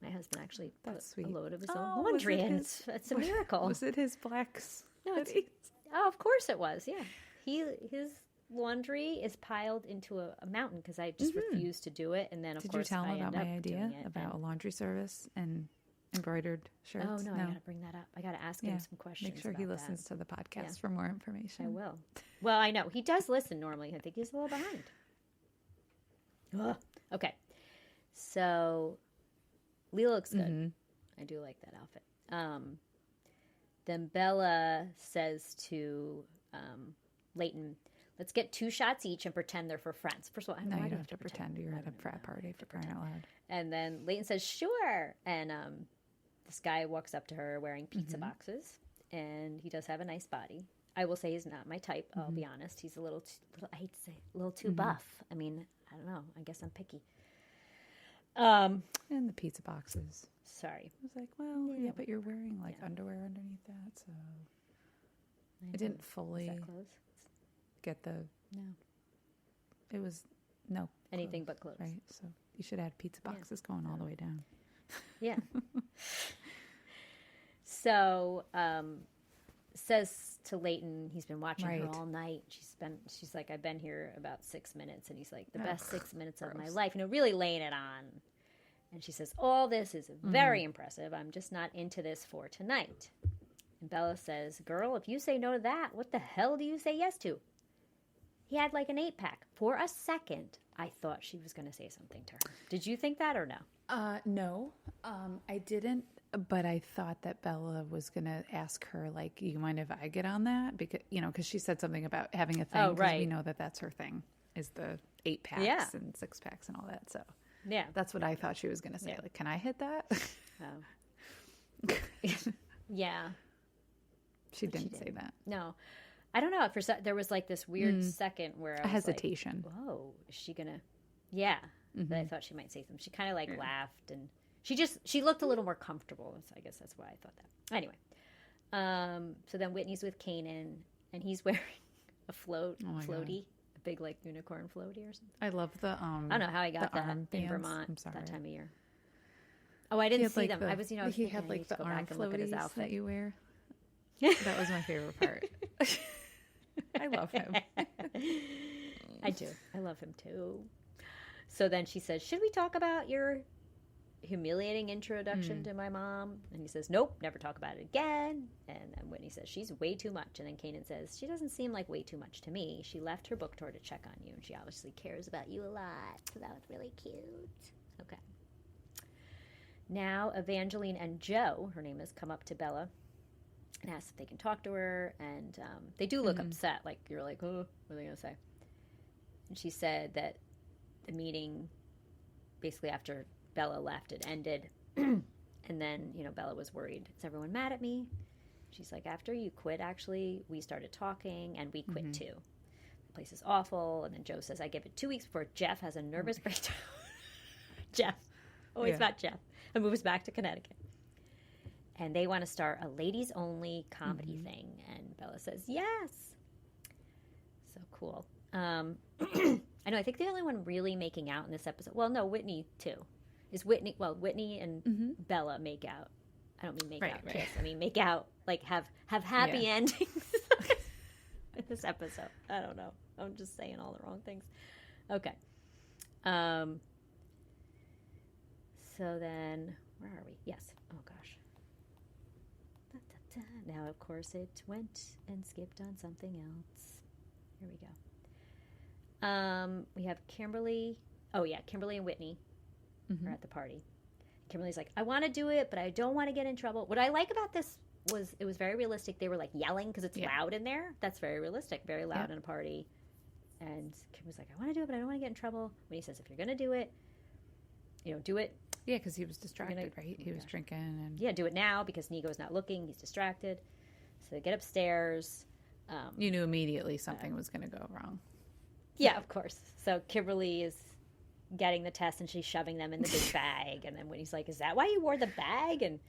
My husband actually put sweet. a load of his own laundry in. It's a miracle. Was it his blacks? No, of course it was. Yeah, his laundry is piled into a mountain because I just refused to do it, and then Did you tell him about my idea about a laundry service and embroidered shirts? Oh no, I got to bring that up. I got to ask him some questions. Make sure he listens to the podcast for more information. I will. Well, I know he does listen normally. I think he's a little behind. Ugh. Okay, so Leah looks good. I do like that outfit. Then Bella says to Leighton, let's get 2 shots each and pretend they're for friends. First of all, you don't have to pretend you're at a frat party for crying out loud. And then Leighton says, sure. And this guy walks up to her wearing pizza boxes, and he does have a nice body. I will say he's not my type. I'll be honest. He's I hate to say, a little too buff. I mean, I don't know. I guess I'm picky. And the pizza boxes. Sorry. I was like, well, yeah, but you're wearing underwear underneath that, so I didn't fully get the. No. It was no anything clothes, but clothes, right? So you should have pizza boxes going all the way down. Yeah. So says to Leighton, he's been watching her all night. She's like, I've been here about 6 minutes, and he's like, the best 6 minutes of my life. Really laying it on. And she says, all this is very impressive. I'm just not into this for tonight. And Bella says, girl, if you say no to that, what the hell do you say yes to? He had like an 8-pack. For a second, I thought she was going to say something to her. Did you think that or no? No, I didn't. But I thought that Bella was going to ask her, like, you mind if I get on that? Because she said something about having a thing. Oh, right. We know that that's her thing, is the 8-packs and 6-packs and all that. So yeah, that's what I thought she was going to say. Like, can I hit that? Oh. Yeah. She didn't say that. No. I don't know. There was like this weird second where I was hesitation. Like, whoa, is she going to? Yeah. But I thought she might say something. She kind of laughed, and she looked a little more comfortable. So I guess that's why I thought that. Anyway. So then Whitney's with Kanan, and he's wearing a floaty, a big like unicorn floaty or something. I love the I don't know how I got that in Vermont that time of year. Oh, I didn't see them. He had like the arm floaties that you wear. That was my favorite part. I love him. I do. I love him too. So then she says, should we talk about your humiliating introduction to my mom? And he says, nope, never talk about it again. And then Whitney says, she's way too much. And then Kanan says, she doesn't seem like way too much to me. She left her book tour to check on you, and she obviously cares about you a lot. So that was really cute. Okay. Now Evangeline and Joe, her name is, come up to Bella and ask if they can talk to her. And they do look upset. Like, you're like, oh, what are they going to say? And she said that the meeting, basically after Bella left, it ended. And then, Bella was worried. Is everyone mad at me? She's like, after you quit, actually, we started talking, and we quit too. The place is awful. And then Joe says, I give it 2 weeks before Jeff has a nervous breakdown. Jeff. Always about Jeff. And moves back to Connecticut. And they want to start a ladies only comedy thing. And Bella says, yes. So cool. I know, I think the only one really making out in this episode, well, no, Whitney too. Whitney and Bella make out. I don't mean make out, kiss. I mean make out, like have happy endings in this episode. I don't know. I'm just saying all the wrong things. Okay. So then, where are we? Yes. Oh, gosh. Now, of course, it went and skipped on something else. Here we go. We have Kimberly. Oh, yeah. Kimberly and Whitney are at the party. Kimberly's like, I want to do it, but I don't want to get in trouble. What I like about this was it was very realistic. They were like yelling because it's loud in there. That's very realistic. Very loud in a party. And Kimberly's like, I want to do it, but I don't want to get in trouble. When he says, if you're going to do it, do it. Yeah, because he was distracted, right? He was drinking. And yeah, do it now because Nico's not looking. He's distracted. So they get upstairs. You knew immediately something was going to go wrong. Yeah, of course. So Kimberly is getting the test, and she's shoving them in the big bag. And then when he's like, is that why you wore the bag? And,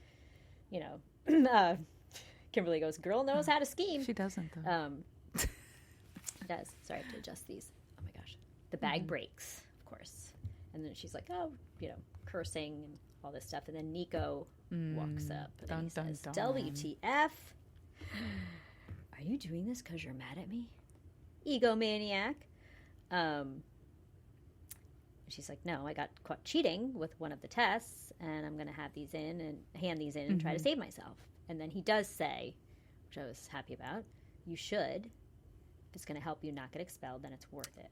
Kimberly goes, girl knows how to scheme. She doesn't, though. It does. Sorry, I have to adjust these. Oh, my gosh. The bag breaks, of course. And And then she's like, oh, cursing and all this stuff. And then Nico walks up and he says, WTF? Are you doing this because you're mad at me? Egomaniac. She's like, no, I got caught cheating with one of the tests, and I'm going to hand these in and try to save myself. And then he does say, which I was happy about, you should. If it's going to help you not get expelled, then it's worth it.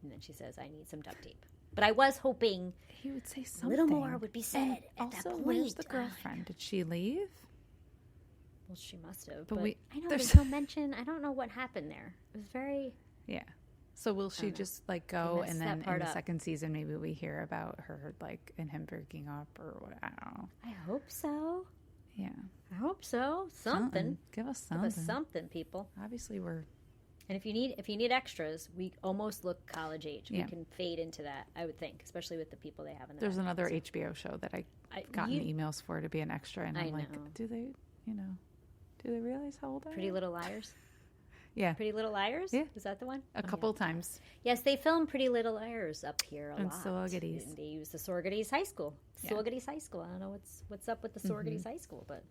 And then she says, I need some duct tape. But I was hoping he would say something. A little more would be said at that point. Where's the girlfriend? Did she leave? Well, she must have. But I know there's no mention. I don't know what happened there. It was very... Yeah. So will she just go, and then in the second season maybe we hear about her and him breaking up or what? I don't know. I hope so. Yeah. I hope so. Something. Give us something. Give us something, people. Obviously we're... And if you need extras, we almost look college age. We can fade into that, I would think, especially with the people they have in the There's another HBO show that I've gotten emails for to be an extra, and I'm like, do they realize how old I am? Pretty Little Liars? Yeah. Pretty Little Liars? Yeah. Is that the one? A couple times. Yes, they film Pretty Little Liars up here a lot. Sororities. They use the Sororities High School. Yeah. Sororities High School. I don't know what's up with the Sororities High School, but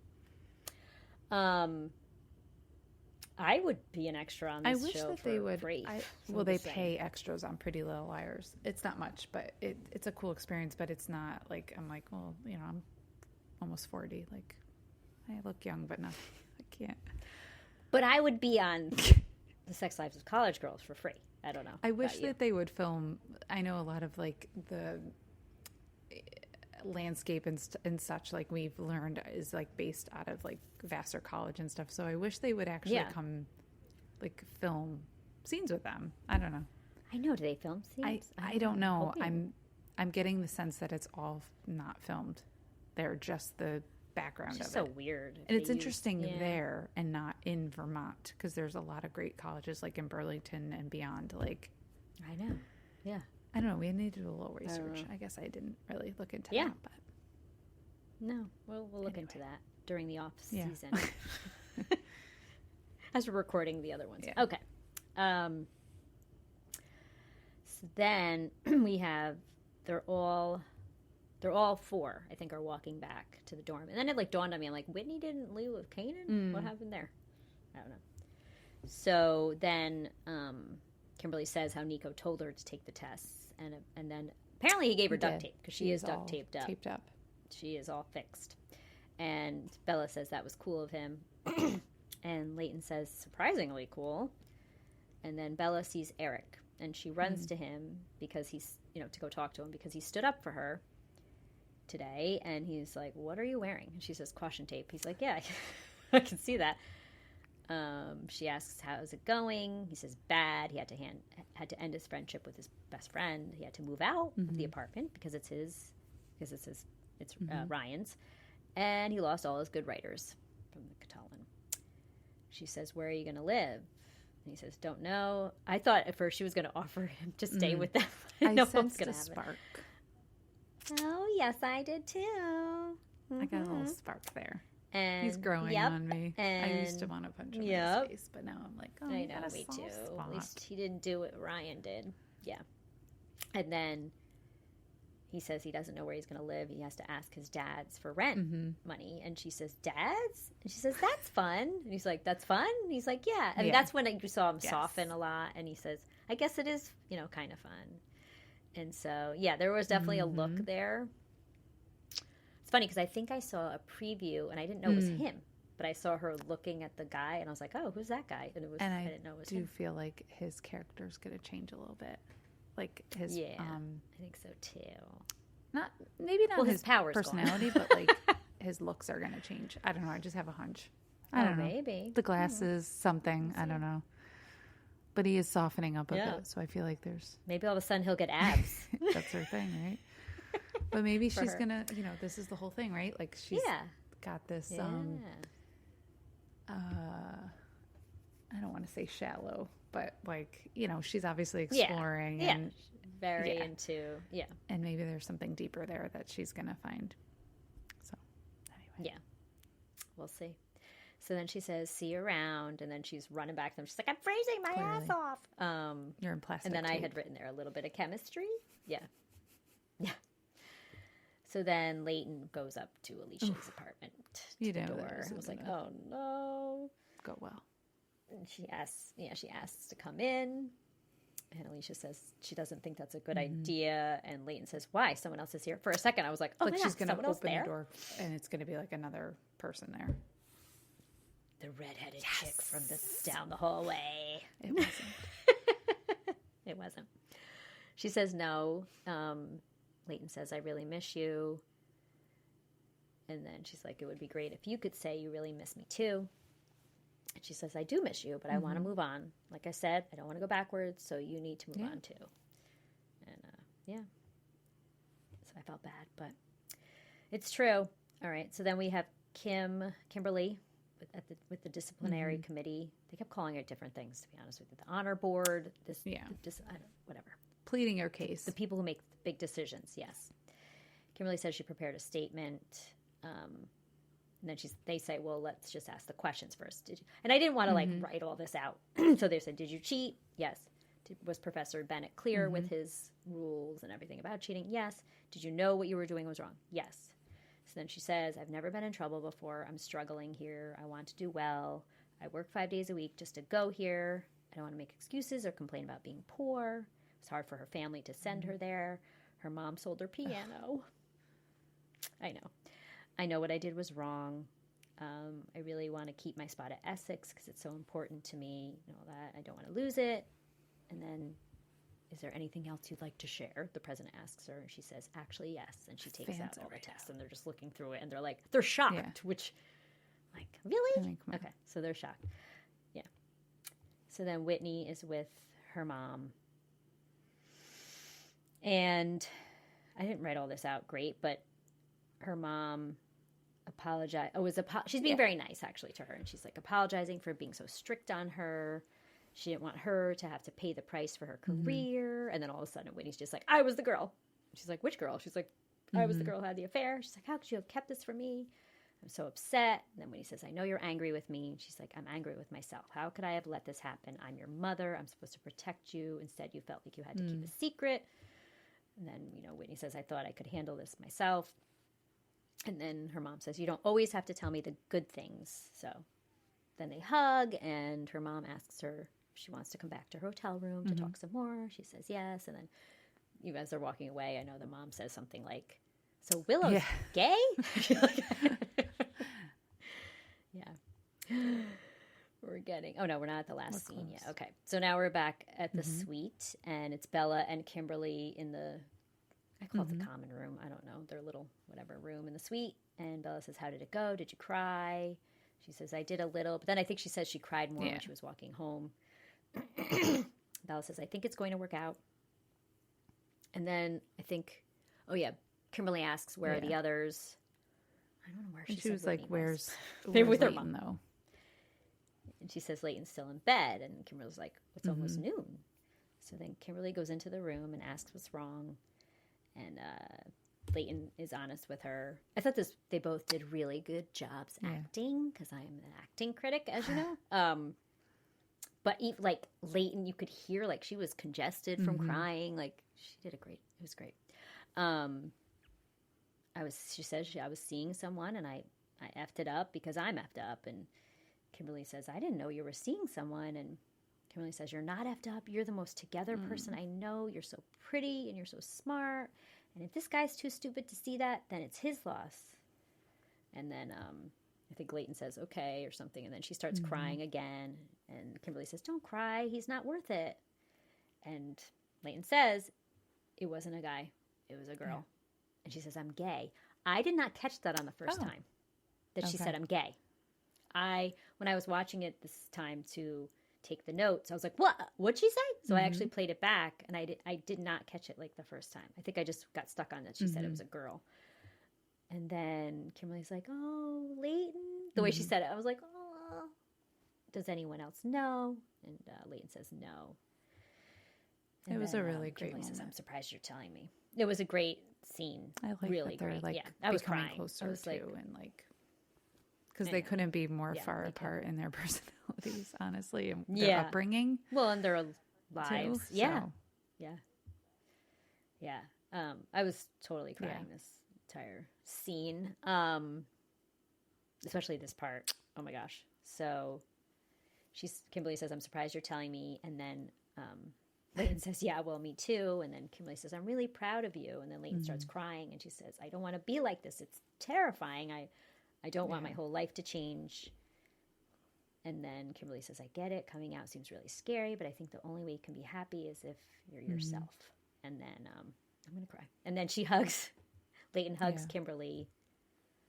I would be an extra on this show. I wish that they would. Free, they pay extras on Pretty Little Liars. It's not much, but it's a cool experience. But it's not like I'm like, well, I'm almost 40. Like, I look young, but no, I can't. But I would be on The Sex Lives of College Girls for free. I don't know. I wish that they would film. I know a lot of the landscape and such, like we've learned, is based out of Vassar College and stuff. So I wish they would actually come film scenes with them. I don't know. I know. Do they film scenes? I don't know. I'm getting the sense that it's all not filmed. They're just the background of it. So weird. And it's interesting there and not in Vermont, because there's a lot of great colleges in Burlington and beyond. I know. Yeah. I don't know. We need to do a little research. I guess I didn't really look into that. But no, we'll look into that during the off season. As we're recording the other ones. Yeah. Okay. So then we have they're all four, I think, are walking back to the dorm. And then it dawned on me, I'm like, Whitney didn't leave with Kanan? What happened there? I don't know. So then Kimberly says how Nico told her to take the tests. And then apparently he gave her duct tape, because she is duct taped up. Taped up. She is all fixed. And Bella says that was cool of him. And Leighton says, surprisingly cool. And then Bella sees Eric, and she runs to him because he's, to go talk to him, because he stood up for her today. And he's like, what are you wearing? And she says, caution tape. He's like, yeah, I can see that. She asks, how's it going? He says, bad. He had to end his friendship with his best friend. He had to move out of the apartment because it's Ryan's. And he lost all his good writers from the Catalan. She says, where are you going to live? And he says, don't know. I thought at first she was going to offer him to stay with them. I sensed a spark. Oh, yes, I did too. I got a little spark there. And he's growing on me. And I used to want to punch him in his face, but now I'm like, oh, I know, me too. Spot. At least he didn't do what Ryan did. Yeah. And then he says he doesn't know where he's going to live. He has to ask his dad's for rent money. And she says, dad's? And she says, that's fun. And he's like, that's fun? And he's like, yeah. And that's when you saw him soften a lot. And he says, I guess it is, kind of fun. And so, there was definitely a look there. It's funny because I think I saw a preview and I didn't know it was him, but I saw her looking at the guy and I was like, "Oh, who's that guy?" And I didn't know it was him. I do feel like his character's going to change a little bit, like his. I think so too. Maybe not his powers personality, but his looks are going to change. I don't know. I just have a hunch. I don't know. Maybe the glasses, something. I don't know. But he is softening up a bit, so I feel like there's maybe all of a sudden he'll get abs. That's her thing, right? But maybe she's gonna, this is the whole thing, right? Like she's got this. I don't want to say shallow, but she's obviously exploring and very into and maybe there's something deeper there that she's gonna find. So anyway, we'll see. So then she says, see you around. And then she's running back to them. She's like, I'm freezing my ass off. You're in plastic. And then I had written there a little bit of chemistry. Yeah. So then Leighton goes up to Alicia's apartment to the door. I was like, oh no. Go well. And she asks to come in. And Alycia says she doesn't think that's a good idea. And Leighton says, why? Someone else is here. For a second, I was like, oh, but she's going to open the door and it's going to be like another person there. The redheaded chick from down the hallway. It wasn't. It wasn't. She says no. Leighton says, I really miss you. And then she's like, it would be great if you could say you really miss me too. And she says, I do miss you, but I want to move on. Like I said, I don't want to go backwards, so you need to move on too. And so I felt bad, but it's true. All right, so then we have Kimberly with the disciplinary committee. They kept calling it different things, to be honest with you. The honor board, whatever. Pleading your case. The people who make big decisions, yes. Kimberly says she prepared a statement. And then they say, well, let's just ask the questions first. And I didn't want to write all this out. So they said, did you cheat? Yes. Was Professor Bennett clear with his rules and everything about cheating? Yes. Did you know what you were doing was wrong? Yes. So then she says, I've never been in trouble before. I'm struggling here. I want to do well. I work 5 days a week just to go here. I don't want to make excuses or complain about being poor. It was hard for her family to send her there. Her mom sold her piano. I know. I know what I did was wrong. I really want to keep my spot at Essex because it's so important to me. You know that I don't want to lose it. And then, is there anything else you'd like to share? The president asks her, and she says, actually, yes. And she takes out all the tests, and they're just looking through it, and they're shocked, which, really? Okay, so they're shocked. Yeah. So then Whitney is with her mom. And I didn't write all this out great, but her mom apologized. She's being very nice, actually, to her. And she's apologizing for being so strict on her. She didn't want her to have to pay the price for her career. And then all of a sudden, Whitney's just like, I was the girl. She's like, which girl? She's like, I was the girl who had the affair. She's like, how could you have kept this from me? I'm so upset. And then Whitney says, I know you're angry with me. She's like, I'm angry with myself. How could I have let this happen? I'm your mother. I'm supposed to protect you. Instead, you felt like you had to keep a secret. And then, Whitney says, I thought I could handle this myself. And then her mom says, you don't always have to tell me the good things. So then they hug, and her mom asks her if she wants to come back to her hotel room to talk some more. She says yes. And then you guys are walking away. I know the mom says something like, so Willow's gay? Yeah. We're not at the last scene yet. Okay. So now we're back at the suite, and it's Bella and Kimberly in I call it the common room. I don't know. Their little whatever room in the suite. And Bella says, how did it go? Did you cry? She says, I did a little. But then I think she says she cried more when she was walking home. Bella says, I think it's going to work out. And then I think, Kimberly asks, where are the others? I don't know where she was like, where's with her mom, though? And she says, Leighton's still in bed. And Kimberly's like, it's almost noon. So then Kimberly goes into the room and asks what's wrong. And Leighton is honest with her. I thought they both did really good jobs acting, because I'm an acting critic, as you know. But Leighton, you could hear she was congested from crying. She did it was great. She says I was seeing someone, and I effed it up because I'm effed up. And Kimberly says, I didn't know you were seeing someone. And Kimberly says, you're not effed up. You're the most together person I know. You're so pretty and you're so smart. And if this guy's too stupid to see that, then it's his loss. And then I think Leighton says, okay, or something. And then she starts crying again. And Kimberly says, don't cry. He's not worth it. And Leighton says, it wasn't a guy. It was a girl. Yeah. And she says, I'm gay. I did not catch that on the first time that she said I'm gay. When I was watching it this time to take the notes, I was like, what'd she say? So I actually played it back, and I did not catch it the first time. I think I just got stuck on that she said it was a girl. And then Kimberly's like, oh, Leighton. The way she said it, I was like, oh, does anyone else know? And Leighton says no. And it was a really great Kimberly moment. Says, I'm surprised you're telling me. It was a great scene. I like really that they're great. I was crying. Closer I was too, and because they couldn't be more far apart in their personalities, honestly, and their upbringing. Well, and their lives. Too, yeah. I was totally crying entire scene. Especially this part. Oh my gosh. So Kimberly says, I'm surprised you're telling me. And then Leighton says, yeah, well, me too. And then Kimberly says, I'm really proud of you. And then Leighton starts crying and she says, I don't want to be like this. It's terrifying. I don't want my whole life to change. And then Kimberly says, I get it. Coming out seems really scary, but I think the only way you can be happy is if you're yourself. And then I'm going to cry. And then she hugs, Leighton hugs Kimberly.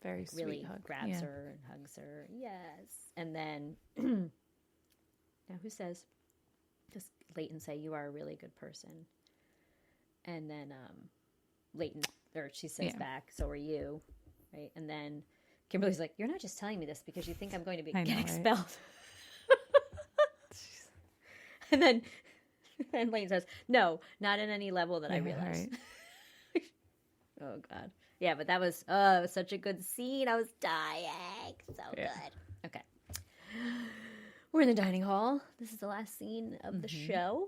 Very sweet really hug. grabs her and hugs her. Yes. And then, now who says, does Leighton say, you are a really good person? And then she says back, so are you. Right. And then Kimberly's like, you're not just telling me this because you think I'm going to get expelled. And then Leighton says, no, not in any level that I realize. Right. Oh, God. Yeah, but that was such a good scene. I was dying. So good. Okay. We're in the dining hall. This is the last scene of the show.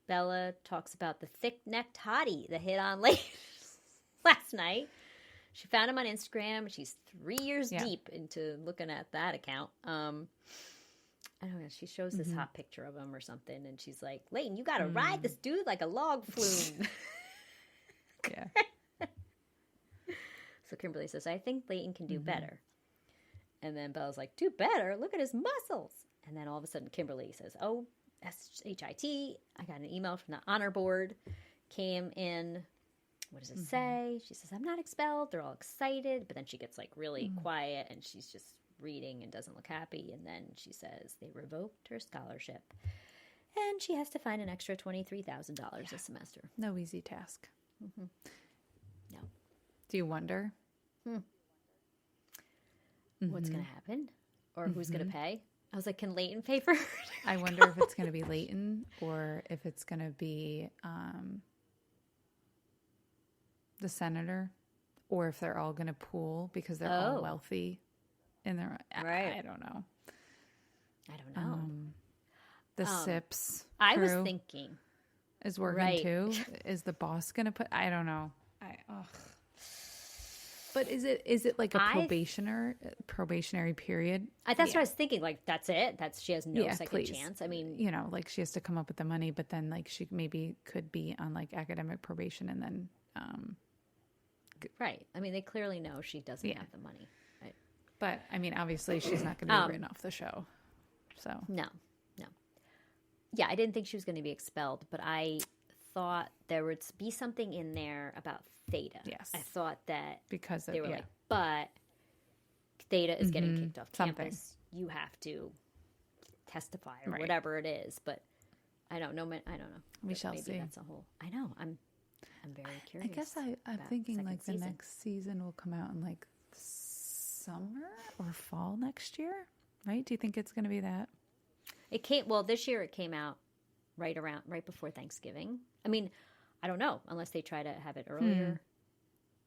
Bella talks about the thick-necked hottie that hit on last night. She found him on Instagram. She's 3 years deep into looking at that account. I don't know. She shows this hot picture of him or something, and she's like, Leighton, you got to ride this dude like a log flume. Yeah. So Kimberly says, I think Leighton can do better. And then Bella's like, do better? Look at his muscles. And then all of a sudden Kimberly says, oh, S-H-I-T. I got an email from the honor board. Came in. What does it say? She says, I'm not expelled. They're all excited. But then she gets like really quiet and she's just reading and doesn't look happy. And then she says they revoked her scholarship. And she has to find an extra $23,000 a semester. No easy task. No. Do you wonder? What's going to happen? Or who's going to pay? I was like, can Leighton pay for her? I wonder if it's going to be Leighton or if it's going to be the senator or if they're all going to pool because they're all wealthy. And they're, I don't know. The SIPs I was thinking. Is working too. Is the boss going to put, I don't know. But is it like a probationary period? That's what I was thinking. Like, that's it. She has no second chance. I mean, like she has to come up with the money, but then like she maybe could be on like academic probation and then. Right. I mean, they clearly know she doesn't have the money. Right. But I mean, obviously she's not going to be written off the show. So no. Yeah, I didn't think she was going to be expelled, but I thought there would be something in there about Theta. Yes. I thought that because they were like, but Theta is getting kicked off campus. You have to testify or whatever it is. But I don't know. We shall see. That's a whole. I know. I'm very curious. I guess I'm thinking like the next season will come out in like summer or fall next year, right? Do you think it's going to be that? This year it came out right before Thanksgiving. I mean, I don't know unless they try to have it earlier.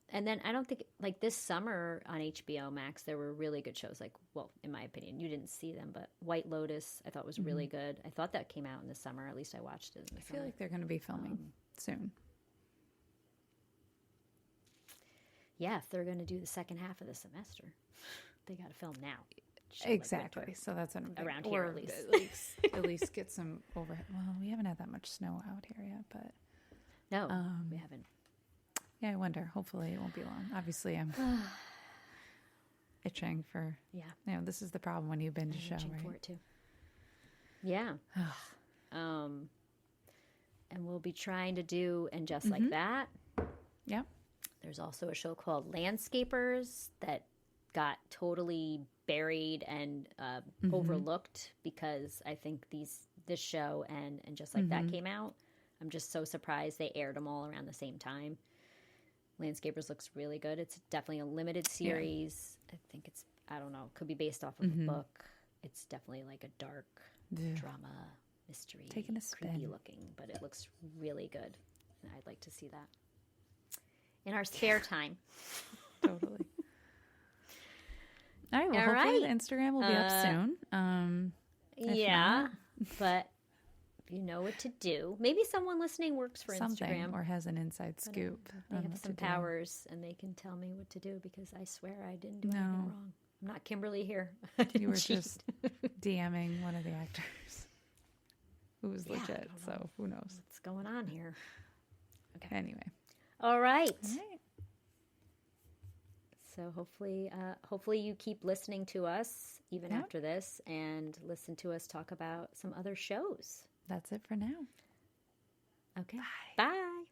And then I don't think like this summer on HBO Max there were really good shows. Like, well, in my opinion, you didn't see them, but White Lotus I thought was really good. I thought that came out in the summer. At least I watched it in the summer. I feel like they're going to be filming soon. Yeah, if they're going to do the second half of the semester, they got to film now. Exactly. Like so that's around here at least. At least get some overhead. Well, we haven't had that much snow out here yet, but no, we haven't. Yeah, I wonder. Hopefully, it won't be long. Obviously, I'm itching for. Yeah. This is the problem when you binge a show, right? For it too. Yeah. And we'll be trying to do and just like that. Yeah. There's also a show called Landscapers that got totally buried and overlooked because I think this show and just like that came out. I'm just so surprised they aired them all around the same time. Landscapers looks really good. It's definitely a limited series. I think I don't know, could be based off of a book. It's definitely like a dark drama mystery. Taking a spin. Creepy looking, but it looks really good. And I'd like to see that in our spare time. Totally. All right. Well, hopefully the Instagram will be up soon. But You know what to do. Maybe someone listening works for Something, Instagram. or has an inside scoop. They on have what some to do. powers, and they can tell me what to do because I swear I didn't do anything wrong. I'm not Kimberly here. You were just DMing one of the actors who was legit, so who knows? What's going on here? Okay. Anyway. All right. All right. So hopefully you keep listening to us even after this and listen to us talk about some other shows. That's it for now. Okay. Bye.